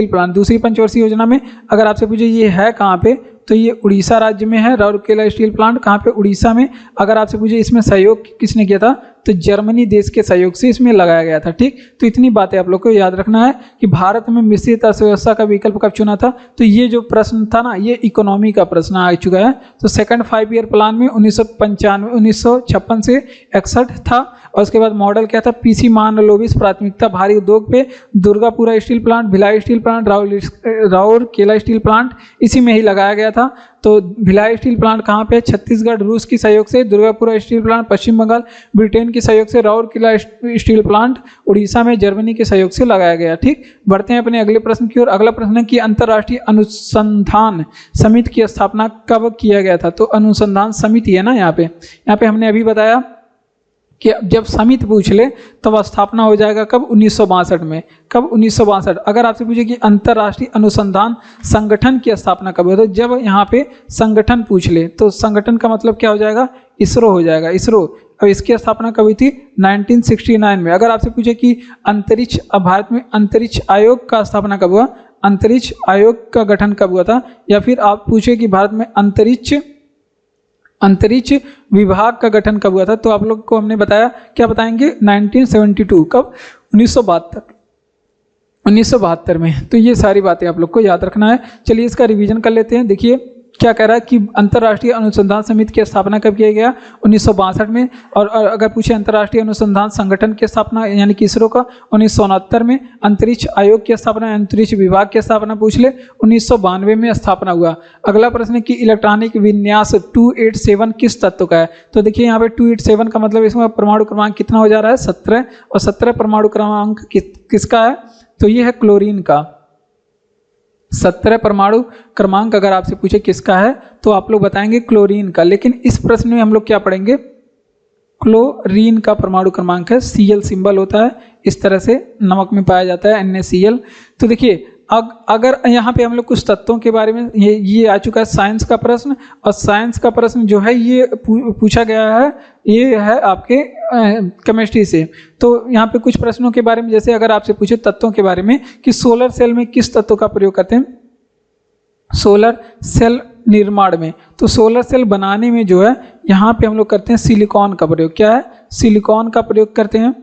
प्लांट दूसरी पंचवर्षीय योजना में। अगर आपसे पूछे ये है कहाँ पे, तो ये उड़ीसा राज्य में है राउरकेला स्टील प्लांट। कहाँ पे? उड़ीसा में। अगर आपसे पूछे इसमें सहयोग किसने किया था, तो जर्मनी देश के सहयोग से इसमें लगाया गया था। ठीक, तो इतनी बातें आप लोग को याद रखना है कि भारत में मिश्रित अर्थव्यवस्था का विकल्प कब चुना था। तो ये जो प्रश्न था ना, ये इकोनॉमी का प्रश्न आ चुका है। तो सेकंड 5 ईयर प्लान में 1956 से 61 था। और उसके बाद मॉडल क्या था, पीसी महालनोबिस, प्राथमिकता भारी उद्योग पे, Durgapura steel plant, Bhilai steel plant, Rourkela steel plant, इसी में ही लगाया गया था। तो भिलाई स्टील प्लांट कहाँ पे? छत्तीसगढ़ रूस की सहयोग से, दुर्गापुरा स्टील प्लांट पश्चिम बंगाल ब्रिटेन के सहयोग से, राउरकेला स्टील प्लांट उड़ीसा में जर्मनी के सहयोग से लगाया गया। ठीक, बढ़ते हैं अपने अगले प्रश्न की ओर। अगला प्रश्न है कि अंतर्राष्ट्रीय अनुसंधान समिति की स्थापना कब किया गया था। तो अनुसंधान समिति है ना, यहाँ पे हमने अभी बताया कि जब समिति पूछ ले तब स्थापना हो जाएगा कब? 1962 में। कब? 1962। अगर आपसे पूछे कि अंतर्राष्ट्रीय अनुसंधान संगठन की स्थापना कब हुई, तो जब यहाँ पे संगठन पूछ ले तो संगठन का मतलब क्या हो जाएगा? इसरो हो जाएगा, इसरो। अब इसकी स्थापना कब हुई थी? 1969 में। अगर आपसे पूछे कि अंतरिक्ष, भारत में अंतरिक्ष आयोग का स्थापना कब हुआ, अंतरिक्ष आयोग का गठन कब हुआ था, या फिर आप पूछे कि भारत में अंतरिक्ष विभाग का गठन कब हुआ था, तो आप लोग को हमने बताया, क्या बताएंगे? 1972। कब? 1972 में। तो ये सारी बातें आप लोग को याद रखना है। चलिए इसका रिवीजन कर लेते हैं। देखिए क्या कह रहा है कि अंतर्राष्ट्रीय अनुसंधान समिति की स्थापना कब किया गया? 1962 में। और अगर पूछे अंतर्राष्ट्रीय अनुसंधान संगठन की स्थापना यानी कि इसरो का 1969 में। अंतरिक्ष आयोग की स्थापना, अंतरिक्ष विभाग की स्थापना पूछ ले 1992 में स्थापना हुआ। अगला प्रश्न है कि इलेक्ट्रॉनिक विन्यास 287 किस तत्व का है। तो देखिए यहाँ पे 287 का मतलब इसमें परमाणु क्रमांक कितना हो जा रहा है? 17। और 17 परमाणु क्रमांक किसका है? तो ये है क्लोरीन का। 17 परमाणु क्रमांक अगर आपसे पूछे किसका है तो आप लोग बताएंगे क्लोरीन का। लेकिन इस प्रश्न में हम लोग क्या पढ़ेंगे? क्लोरीन का परमाणु क्रमांक है, Cl सिंबल होता है, इस तरह से नमक में पाया जाता है NaCl। तो देखिए अगर यहाँ पे हम लोग कुछ तत्वों के बारे में, ये आ चुका है साइंस का प्रश्न। और साइंस का प्रश्न जो है ये पूछा गया है, ये है आपके केमिस्ट्री से। तो यहाँ पे कुछ प्रश्नों के बारे में, जैसे अगर आपसे पूछे तत्वों के बारे में कि सोलर सेल में किस तत्व का प्रयोग करते हैं, सोलर सेल निर्माण में, तो सोलर सेल बनाने में जो है यहाँ पे हम लोग करते हैं सिलिकॉन का प्रयोग। क्या है? सिलिकॉन का प्रयोग करते हैं।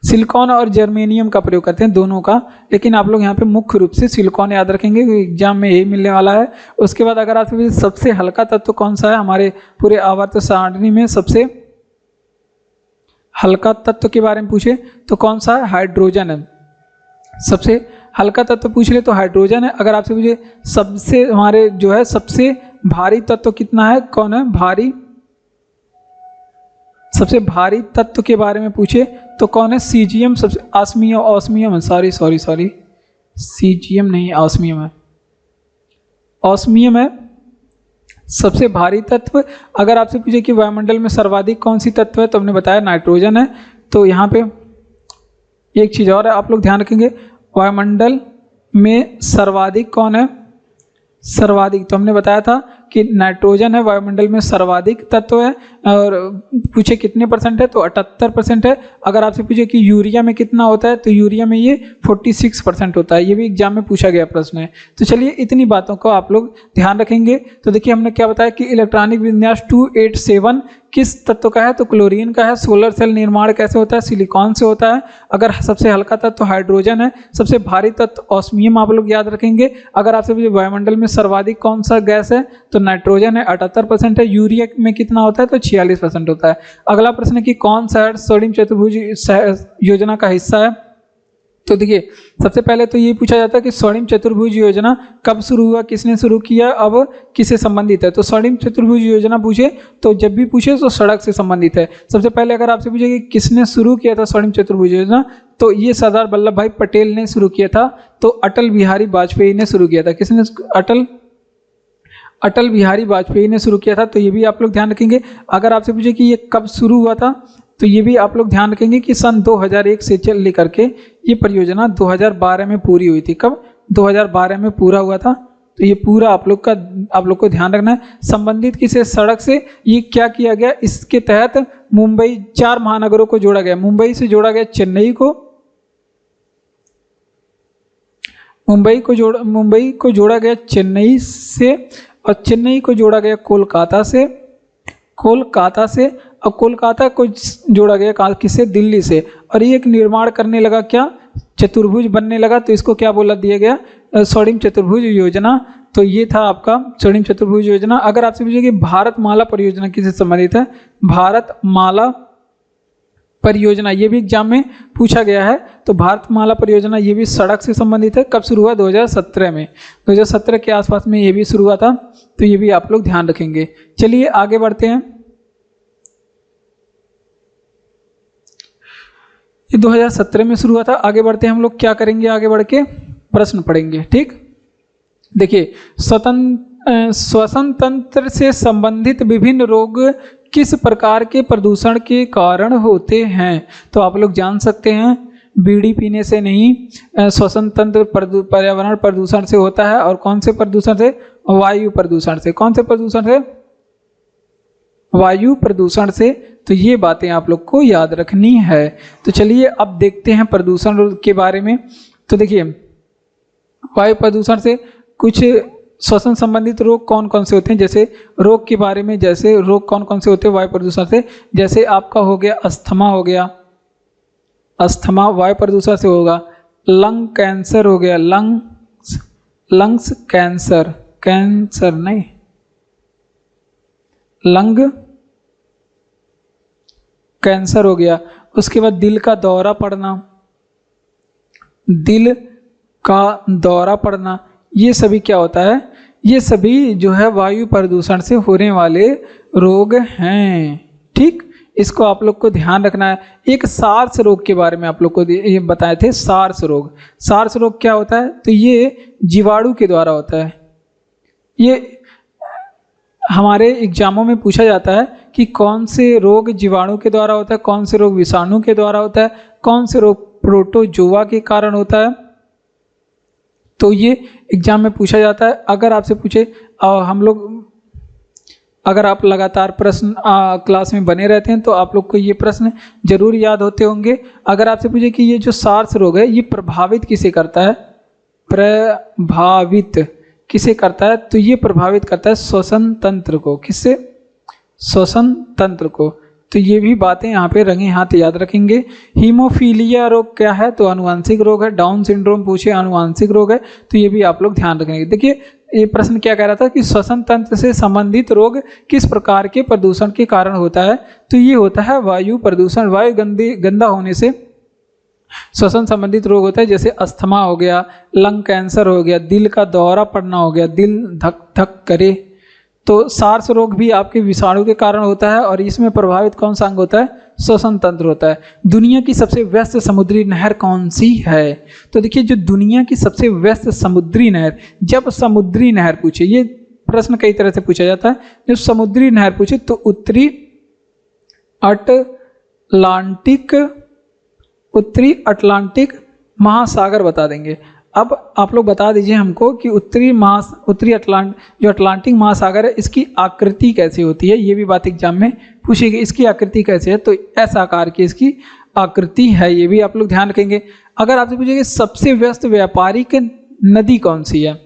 सिलिकॉन और जर्मेनियम का प्रयोग करते हैं, दोनों का। लेकिन आप लोग यहाँ पे मुख्य रूप से सिलिकॉन याद रखेंगे, एग्जाम में यही मिलने वाला है। उसके बाद अगर आपसे सबसे हल्का तत्व कौन सा है हमारे पूरे आवर्त सारणी में, सबसे हल्का तत्व के बारे में पूछे तो कौन सा है? हाइड्रोजन है। सबसे हल्का तत्व पूछ ले तो हाइड्रोजन है। अगर आपसे पूछे सबसे हमारे जो है सबसे भारी तत्व कितना है, कौन है भारी? सबसे भारी तत्व के बारे में पूछे तो कौन है? सीजियम सबसे, ऑस्मियम, ऑस्मियम है, सॉरी सॉरी सॉरी, सीजियम नहीं ऑस्मियम है, ऑस्मियम है सबसे भारी तत्व। अगर आपसे पूछे कि वायुमंडल में सर्वाधिक कौन सी तत्व है, तो हमने बताया नाइट्रोजन है। तो यहाँ पे एक चीज़ और है, आप लोग ध्यान रखेंगे, वायुमंडल में सर्वाधिक कौन है? सर्वाधिक, तो हमने बताया था कि नाइट्रोजन है वायुमंडल में सर्वाधिक तत्व है। और पूछे कितने परसेंट है, तो 78% है। अगर आपसे पूछे कि यूरिया में कितना होता है, तो यूरिया में ये 46% होता है। ये भी एग्जाम में पूछा गया प्रश्न है। तो चलिए इतनी बातों को आप लोग ध्यान रखेंगे। तो देखिए हमने क्या बताया कि इलेक्ट्रॉनिक विन्यास 287 किस तत्व का है, तो क्लोरीन का है। सोलर सेल निर्माण कैसे होता है? सिलिकॉन से होता है। अगर सबसे हल्का तत्व तो हाइड्रोजन है। सबसे भारी तत्व ऑस्मियम आप लोग याद रखेंगे। अगर आपसे पूछे वायुमंडल में सर्वाधिक कौन सा गैस है, तो नाइट्रोजन है, 78% है। यूरिया में कितना होता है, तो 46% होता है। अगला प्रश्न है कि कौन सा सोडियम चतुर्भुज योजना का हिस्सा है। तो देखिए सबसे पहले तो ये पूछा जाता है कि सोडियम चतुर्भुज योजना कब शुरू हुआ, किसने शुरू किया, अब किससे संबंधित है। तो सोडियम चतुर्भुज योजना पूछे तो जब भी पूछे तो सड़क से संबंधित है। सबसे पहले अगर आपसे पूछे कि किसने शुरू किया था सोडियम चतुर्भुज योजना, तो ये सरदार वल्लभ भाई पटेल ने शुरू किया था। तो अटल बिहारी वाजपेयी ने शुरू किया था। किसने? अटल बिहारी वाजपेयी ने शुरू किया था। तो ये भी आप लोग ध्यान रखेंगे। अगर आपसे पूछे कि ये कब शुरू हुआ था, तो ये भी आप लोग ध्यान रखेंगे कि सन 2001 से चल लेकर के ये परियोजना 2012 में पूरी हुई थी। कब? 2012 में पूरा हुआ था। तो ये पूरा आप लोग को ध्यान रखना है। संबंधित किसे? सड़क से। ये क्या किया गया, इसके तहत मुंबई 4 महानगरों को जोड़ा गया। मुंबई से जोड़ा गया चेन्नई को, मुंबई को जोड़ा गया चेन्नई से, और चेन्नई को जोड़ा गया कोलकाता से, और कोलकाता को जोड़ा गया किससे? दिल्ली से। और ये एक निर्माण करने लगा क्या? चतुर्भुज बनने लगा। तो इसको क्या बोला दिया गया? सोडियम चतुर्भुज योजना। तो ये था आपका सोडियम चतुर्भुज योजना। अगर आपसे पूछे कि भारतमाला परियोजना किससे संबंधित है, भारतमाला परियोजना, ये भी एग्जाम में पूछा गया है। तो भारतमाला परियोजना ये भी सड़क से संबंधित है। कब शुरू हुआ? 2017 में, 2017 के आसपास में ये भी शुरू हुआ था। तो ये भी आप लोग ध्यान रखेंगे। चलिए आगे बढ़ते हैं। ये 2017 में शुरू हुआ था। आगे बढ़ते हैं, हम लोग क्या करेंगे, आगे बढ़ के प्रश्न पढ़ेंगे। ठीक, देखिए श्वसन तंत्र से संबंधित विभिन्न रोग किस प्रकार के प्रदूषण के कारण होते हैं। तो आप लोग जान सकते हैं, बीड़ी पीने से नहीं, श्वसन तंत्र पर्यावरण प्रदूषण से होता है। और कौन से प्रदूषण से? वायु प्रदूषण से। कौन से प्रदूषण से? वायु प्रदूषण से। तो ये बातें आप लोग को याद रखनी है। तो चलिए अब देखते हैं प्रदूषण के बारे में। तो देखिए वायु प्रदूषण से कुछ श्वसन संबंधित रोग कौन कौन से होते हैं, जैसे रोग के बारे में, जैसे रोग कौन कौन से होते हैं वायु प्रदूषण से। जैसे आपका हो गया अस्थमा, हो गया अस्थमा वायु प्रदूषण से होगा। लंग कैंसर हो गया, लंग्स कैंसर, कैंसर नहीं, लंग कैंसर हो गया। उसके बाद दिल का दौरा पड़ना, दिल का दौरा पड़ना, ये सभी क्या होता है? ये सभी जो है वायु प्रदूषण से होने वाले रोग हैं। ठीक, इसको आप लोग को ध्यान रखना है। एक सार्स रोग के बारे में आप लोग को ये बताए थे, सार्स रोग। सार्स रोग क्या होता है? तो ये जीवाणु के द्वारा होता है। ये हमारे एग्जामों में पूछा जाता है कि कौन से रोग जीवाणु के द्वारा होता है, कौन से रोग विषाणु के द्वारा होता है, कौन से रोग प्रोटोजोआ के कारण होता है। तो ये एग्जाम में पूछा जाता है। अगर आपसे पूछे हम लोग, अगर आप लगातार प्रश्न क्लास में बने रहते हैं तो आप लोग को ये प्रश्न जरूर याद होते होंगे। अगर आपसे पूछे कि ये जो सार्स रोग है ये प्रभावित किसे करता है, प्रभावित किसे करता है, तो ये प्रभावित करता है श्वसन तंत्र को। किससे? श्वसन तंत्र को। तो ये भी बातें यहाँ पे रंगे हाथ याद रखेंगे। हीमोफीलिया रोग क्या है? तो आनुवांशिक रोग है। डाउन सिंड्रोम पूछे, आनुवांशिक रोग है। तो ये भी आप लोग ध्यान रखेंगे। देखिए ये प्रश्न क्या कह रहा था कि श्वसन तंत्र से संबंधित रोग किस प्रकार के प्रदूषण के कारण होता है। तो ये होता है वायु प्रदूषण। वायु गंदा होने से श्वसन संबंधित रोग होता है, जैसे अस्थमा हो गया, लंग कैंसर हो गया, दिल का दौरा पड़ना हो गया, दिल धक धक करे। तो सार्स रोग भी आपके विषाणु के कारण होता है और इसमें प्रभावित कौन सा अंग होता है? श्वसन तंत्र होता है। दुनिया की सबसे व्यस्त समुद्री नहर कौन सी है? तो देखिए जो दुनिया की सबसे व्यस्त समुद्री नहर, जब समुद्री नहर पूछे, ये प्रश्न कई तरह से पूछा जाता है, जब समुद्री नहर पूछे तो उत्तरी अटलांटिक महासागर बता देंगे। अब आप लोग बता दीजिए हमको कि जो अटलांटिक महासागर है इसकी आकृति कैसी होती है, ये भी बात एग्जाम में पूछी गई। इसकी आकृति कैसे है? तो ऐसा आकार की इसकी आकृति है, ये भी आप लोग ध्यान रखेंगे। अगर आपसे पूछेंगे सबसे व्यस्त व्यापारिक नदी कौन सी है,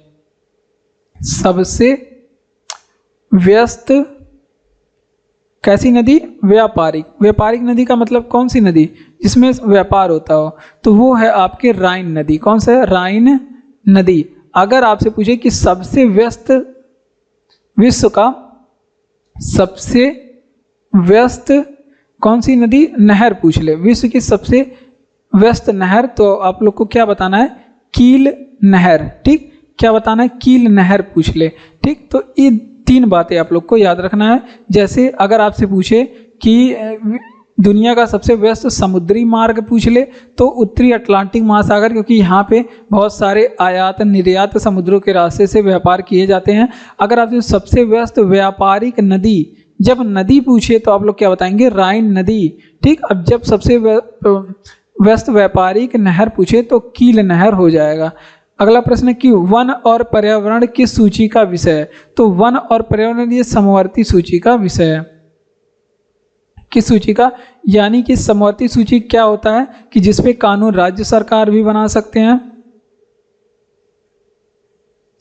सबसे व्यस्त कैसी नदी? व्यापारिक नदी का मतलब कौन सी नदी जिसमें व्यापार होता हो, तो वो है आपके राइन नदी। कौन सा है? राइन नदी। अगर आपसे पूछे कि सबसे व्यस्त, विश्व का सबसे व्यस्त कौन सी नदी, नहर पूछ ले, विश्व की सबसे व्यस्त नहर, तो आप लोग को क्या बताना है? कील नहर। ठीक, क्या बताना है? कील नहर पूछ ले। ठीक, तो ये 3 बातें आप लोग को याद रखना है। जैसे अगर आपसे पूछे कि दुनिया का सबसे व्यस्त समुद्री मार्ग पूछ ले तो उत्तरी अटलांटिक महासागर, क्योंकि यहाँ पे बहुत सारे आयात निर्यात समुद्रों के रास्ते से व्यापार किए जाते हैं। अगर आपसे सबसे व्यस्त व्यापारिक नदी, जब नदी पूछे तो आप लोग क्या बताएंगे? राइन नदी। ठीक, अब जब सबसे व्यस्त व्यापारिक नहर पूछे तो कील नहर हो जाएगा। अगला प्रश्न है कि वन और पर्यावरण किस सूची का विषय है? तो वन और पर्यावरण ये समवर्ती सूची का विषय है। किस सूची का? यानी कि समवर्ती सूची क्या होता है कि जिसपे कानून राज्य सरकार भी बना सकते हैं।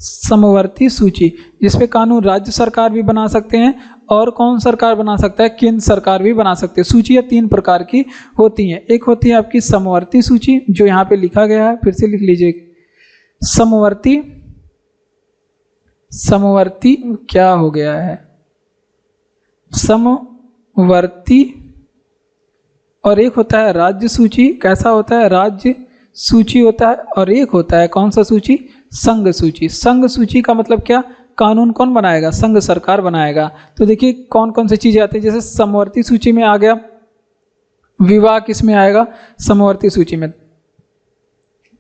समवर्ती सूची जिसपे कानून राज्य सरकार भी बना सकते हैं, और कौन सरकार बना सकता है? केंद्र सरकार भी बना सकते हैं। सूचियाँ 3 प्रकार की होती हैं। एक होती है आपकी समवर्ती सूची, जो यहाँ पे लिखा गया है, फिर से लिख लीजिए। समवर्ती क्या हो गया है? समवर्ती। और एक होता है राज्य सूची। कैसा होता है? राज्य सूची होता है। और एक होता है कौन सा सूची? संघ सूची। संघ सूची का मतलब क्या? कानून कौन बनाएगा? संघ सरकार बनाएगा। तो देखिए कौन कौन सी चीजें आती है। जैसे समवर्ती सूची में आ गया विवाह, किस में आएगा? समवर्ती सूची में।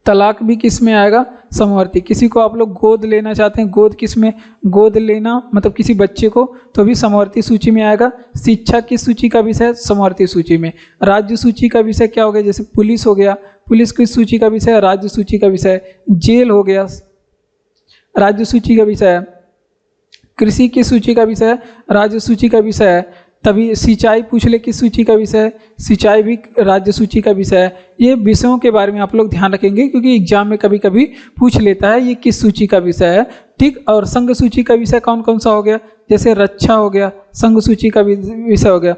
तलाक भी किस में आएगा? समवर्ती। किसी को आप लोग गोद लेना चाहते हैं, गोद किस में? गोद लेना मतलब किसी बच्चे को, तो भी समवर्ती सूची में आएगा। शिक्षा किस सूची का विषय? समवर्ती सूची में। राज्य सूची का विषय क्या हो गया? जैसे पुलिस हो गया, पुलिस किस सूची का विषय है? राज्य सूची का विषय। जेल हो गया, राज्य सूची का विषय है। कृषि किस सूची का विषय है? राज्य सूची का विषय है। तभी सिंचाई पूछ ले किस सूची का विषय है? सिंचाई भी राज्य सूची का विषय है। ये विषयों के बारे में आप लोग ध्यान रखेंगे, क्योंकि एग्जाम में कभी कभी पूछ लेता है ये किस सूची का विषय है। ठीक, और संघ सूची का विषय कौन कौन सा हो गया? जैसे रक्षा हो गया, संघ सूची का विषय हो गया।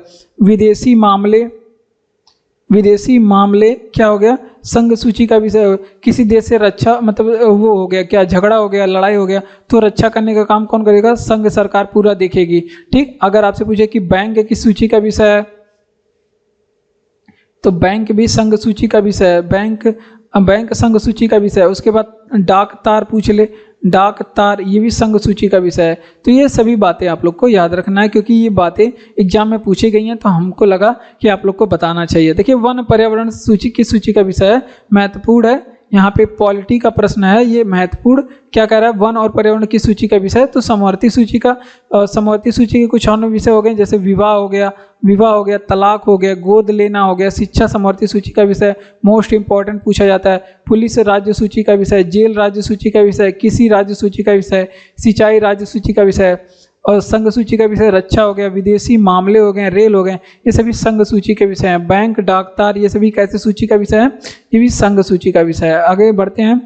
विदेशी मामले क्या हो गया? संघ सूची का विषय। किसी देश से रक्षा मतलब वो हो गया क्या? झगड़ा हो गया, लड़ाई हो गया, तो रक्षा करने का काम कौन करेगा? संघ सरकार पूरा देखेगी। ठीक, अगर आपसे पूछे कि बैंक किस सूची का विषय है, तो बैंक भी संघ सूची का विषय है। बैंक संघ सूची का विषय है। उसके बाद डाक तार पूछ ले, डाक तार ये भी संघ सूची का विषय है। तो ये सभी बातें आप लोग को याद रखना है, क्योंकि ये बातें एग्जाम में पूछी गई हैं, तो हमको लगा कि आप लोग को बताना चाहिए। देखिए वन पर्यावरण सूची किस सूची का विषय है? महत्वपूर्ण है। यहाँ पे पॉलिटी का प्रश्न है, ये महत्वपूर्ण क्या कह रहा है? वन और पर्यावरण की सूची का विषय। तो समवर्ती सूची का, समवर्ती सूची के कुछ अन्य विषय हो गए, जैसे विवाह हो गया, तलाक हो गया, गोद लेना हो गया। शिक्षा समवर्ती सूची का विषय, मोस्ट इंपॉर्टेंट पूछा जाता है। पुलिस राज्य सूची का विषय, जेल राज्य सूची का विषय, किसी राज्य सूची का विषय, सिंचाई राज्य सूची का विषय, और संघ सूची का विषय रक्षा हो गया, विदेशी मामले हो गए, रेल हो गए, ये सभी संघ सूची के विषय हैं। बैंक, डाकतार ये सभी कैसे सूची का विषय है? ये भी संघ सूची का विषय है। आगे बढ़ते हैं।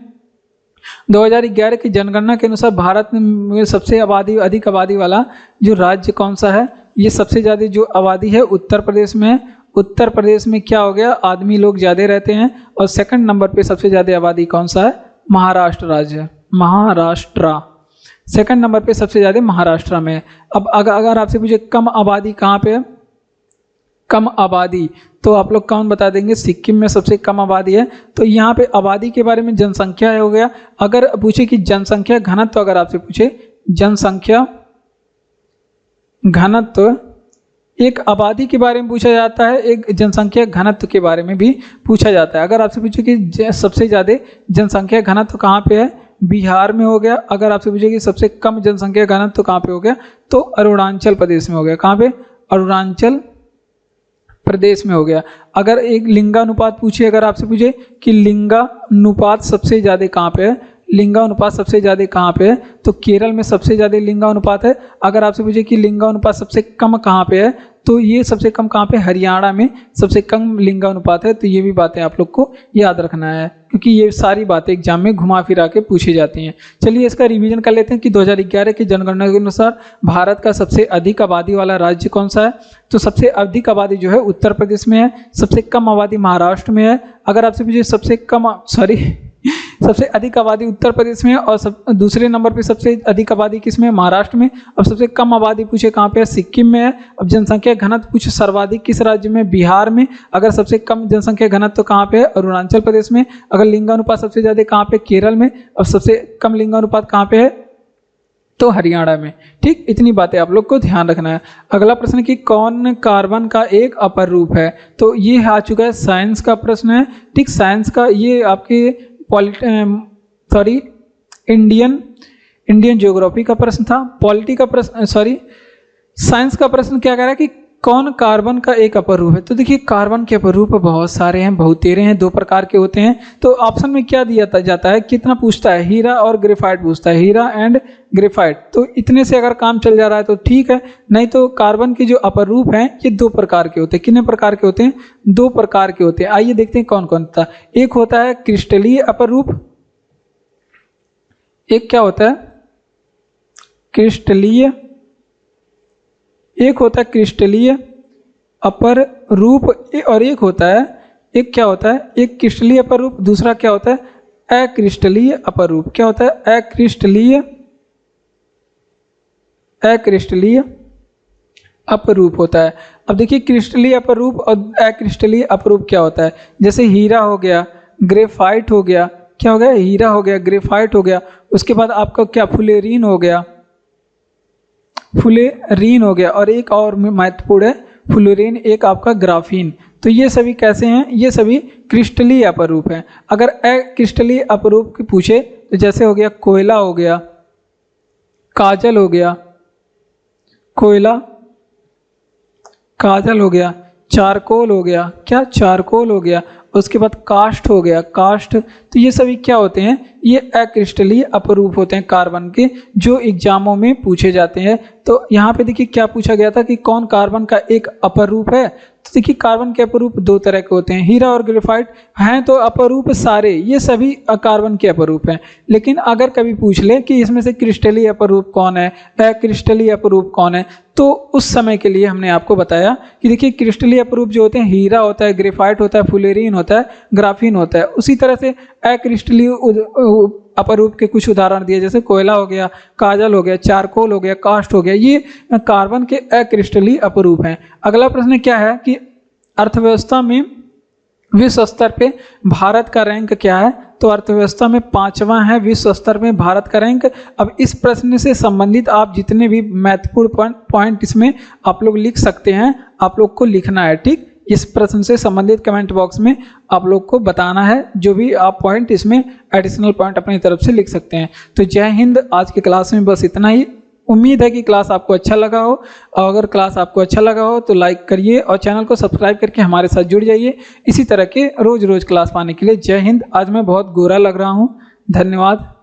2011 की जनगणना के अनुसार भारत में सबसे अधिक आबादी वाला जो राज्य कौन सा है? ये सबसे ज़्यादा जो आबादी है उत्तर प्रदेश में है। उत्तर प्रदेश में क्या हो गया? आदमी लोग ज़्यादा रहते हैं। और सेकंड नंबर पे सबसे ज़्यादा आबादी कौन सा है? महाराष्ट्र राज्य है। महाराष्ट्र सेकंड नंबर पे सबसे ज़्यादा महाराष्ट्र में है। अब अगर आपसे पूछे कम आबादी कहाँ पे है? कम आबादी तो आप लोग कौन बता देंगे? सिक्किम में सबसे कम आबादी है। तो यहाँ पे आबादी के बारे में जनसंख्या हो गया। अगर पूछे कि जनसंख्या घनत्व, तो अगर आपसे पूछे जनसंख्या घनत्व एक आबादी के बारे में पूछा जाता है, एक जनसंख्या घनत्व के बारे में भी पूछा जाता है। अगर आपसे पूछे कि सबसे ज़्यादा जनसंख्या घनत्व कहाँ पे है, बिहार में हो गया। अगर आपसे पूछे कि सबसे कम जनसंख्या घनत्व कहाँ पे हो गया, तो अरुणाचल प्रदेश में हो गया। कहाँ पे, अरुणाचल प्रदेश में हो गया। अगर एक लिंगानुपात पूछे, अगर आपसे पूछे कि लिंगानुपात सबसे ज़्यादा कहाँ पे है, लिंगानुपात सबसे ज़्यादा कहाँ पे है, तो केरल में सबसे ज़्यादा लिंगानुपात है। अगर आपसे पूछे कि लिंगानुपात सबसे कम कहाँ पे है, तो ये सबसे कम कहाँ पे, हरियाणा में सबसे कम लिंगानुपात है। तो ये भी बातें आप लोग को याद रखना है, क्योंकि ये सारी बातें एग्जाम में घुमा फिरा के पूछी जाती हैं। चलिए इसका रिवीजन कर लेते हैं कि 2011 की जनगणना के अनुसार भारत का सबसे अधिक आबादी वाला राज्य कौन सा है। तो सबसे अधिक आबादी जो है उत्तर प्रदेश में है, सबसे कम आबादी महाराष्ट्र में है। अगर आपसे पूछे सबसे अधिक आबादी उत्तर प्रदेश में है, और दूसरे नंबर पे सबसे अधिक आबादी किसमें, महाराष्ट्र में। अब सबसे कम आबादी पूछे कहाँ पे है, सिक्किम में है। अब जनसंख्या घनत्व पूछे सर्वाधिक किस राज्य में, बिहार में। अगर सबसे कम जनसंख्या घनत्व कहाँ पे है, अरुणाचल प्रदेश में। अगर लिंगानुपात सबसे ज़्यादा कहाँ पे, केरल में। अब सबसे कम लिंगानुपात कहाँ पे है, तो हरियाणा में। ठीक, इतनी बातें आप लोग को ध्यान रखना है। अगला प्रश्न कि कौन कार्बन का एक अपर रूप है, तो ये आ चुका है, साइंस का प्रश्न है। ठीक, साइंस का ये आपके इंडियन ज्योग्राफी का प्रश्न था। पॉलिटी का प्रश्न, साइंस का प्रश्न क्या कह रहा है कि कौन कार्बन का एक अपर रूप है। तो देखिए कार्बन के अपर रूप बहुत सारे हैं, बहुतेरे हैं, 2 प्रकार के होते हैं। तो ऑप्शन में क्या दिया जाता है, कितना पूछता है, हीरा और ग्रेफाइट पूछता है, हीरा एंड ग्रेफाइट। तो इतने से अगर काम चल जा रहा है तो ठीक है, नहीं तो कार्बन के जो अपर रूप हैं ये 2 प्रकार के होते हैं। कितने प्रकार के होते हैं, 2 प्रकार के होते हैं। आइए देखते हैं कौन कौन था। एक होता है क्रिस्टलीय अपर रूप, एक क्या होता है, क्रिस्टलीय, एक होता है क्रिस्टलीय अपर रूप, और एक होता है, एक क्या होता है, एक क्रिस्टलीय अपर रूप, दूसरा क्या होता है, अक्रिस्टलीय अपर रूप। क्या होता है, अक्रिस्टलीय अपर रूप होता है। अब देखिए क्रिस्टलीय अपर रूप और अक्रिस्टलीय अपर रूप क्या होता है। जैसे हीरा हो गया, ग्रेफाइट हो गया, क्या हो गया, हीरा हो गया, ग्रेफाइट हो गया। उसके बाद आपका क्या, फुलेरीन हो गया, फुलेरीन हो गया, और एक और महत्वपूर्ण है फ्लोरीन, एक आपका ग्राफीन। तो ये सभी कैसे हैं, ये सभी क्रिस्टलीय अपर रूप हैं। अगर अक्रिस्टलीय अपर रूप पूछे तो जैसे हो गया कोयला हो गया, काजल हो गया, कोयला काजल हो गया, चारकोल हो गया, क्या, चारकोल हो गया। उसके बाद कास्ट हो गया, कास्ट। तो ये सभी क्या होते हैं, ये अक्रिस्टलीय अपरूप होते हैं कार्बन के, जो एग्जामों में पूछे जाते हैं। तो यहाँ पे देखिए क्या पूछा गया था कि कौन कार्बन का एक अपरूप है। तो देखिए कार्बन के अपरूप 2 तरह के होते हैं, हीरा और ग्रेफाइट हैं। तो अपरूप सारे ये सभी कार्बन के अपरूप हैं। लेकिन अगर कभी पूछ ले कि इसमें से क्रिस्टलीय अपरूप कौन है, अक्रिस्टलीय अपरूप कौन है, तो उस समय के लिए हमने आपको बताया कि देखिए क्रिस्टलीय अपरूप जो होते हैं, हीरा होता है, ग्रेफाइट होता है, फ्लोरीन होता है, ग्राफीन होता है। उसी तरह से अक्रिस्टलीय अपरूप के कुछ उदाहरण दिए, जैसे कोयला हो गया, काजल हो गया, चारकोल हो गया, कास्ट हो गया, ये कार्बन के अक्रिस्टलीय अपरूप हैं। अगला प्रश्न क्या है कि अर्थव्यवस्था में विश्व स्तर पे भारत का रैंक क्या है। तो अर्थव्यवस्था में 5वां है विश्व स्तर में भारत का रैंक। अब इस प्रश्न से संबंधित आप जितने भी महत्वपूर्ण पॉइंट इसमें आप लोग लिख सकते हैं, आप लोग को लिखना है। ठीक, इस प्रश्न से संबंधित कमेंट बॉक्स में आप लोग को बताना है, जो भी आप पॉइंट इसमें एडिशनल पॉइंट अपनी तरफ से लिख सकते हैं। तो जय हिंद, आज की क्लास में बस इतना ही। उम्मीद है कि क्लास आपको अच्छा लगा हो, और अगर क्लास आपको अच्छा लगा हो तो लाइक करिए और चैनल को सब्सक्राइब करके हमारे साथ जुड़ जाइए इसी तरह के रोज रोज क्लास पाने के लिए। जय हिंद। आज मैं बहुत गोरा लग रहा हूँ, धन्यवाद।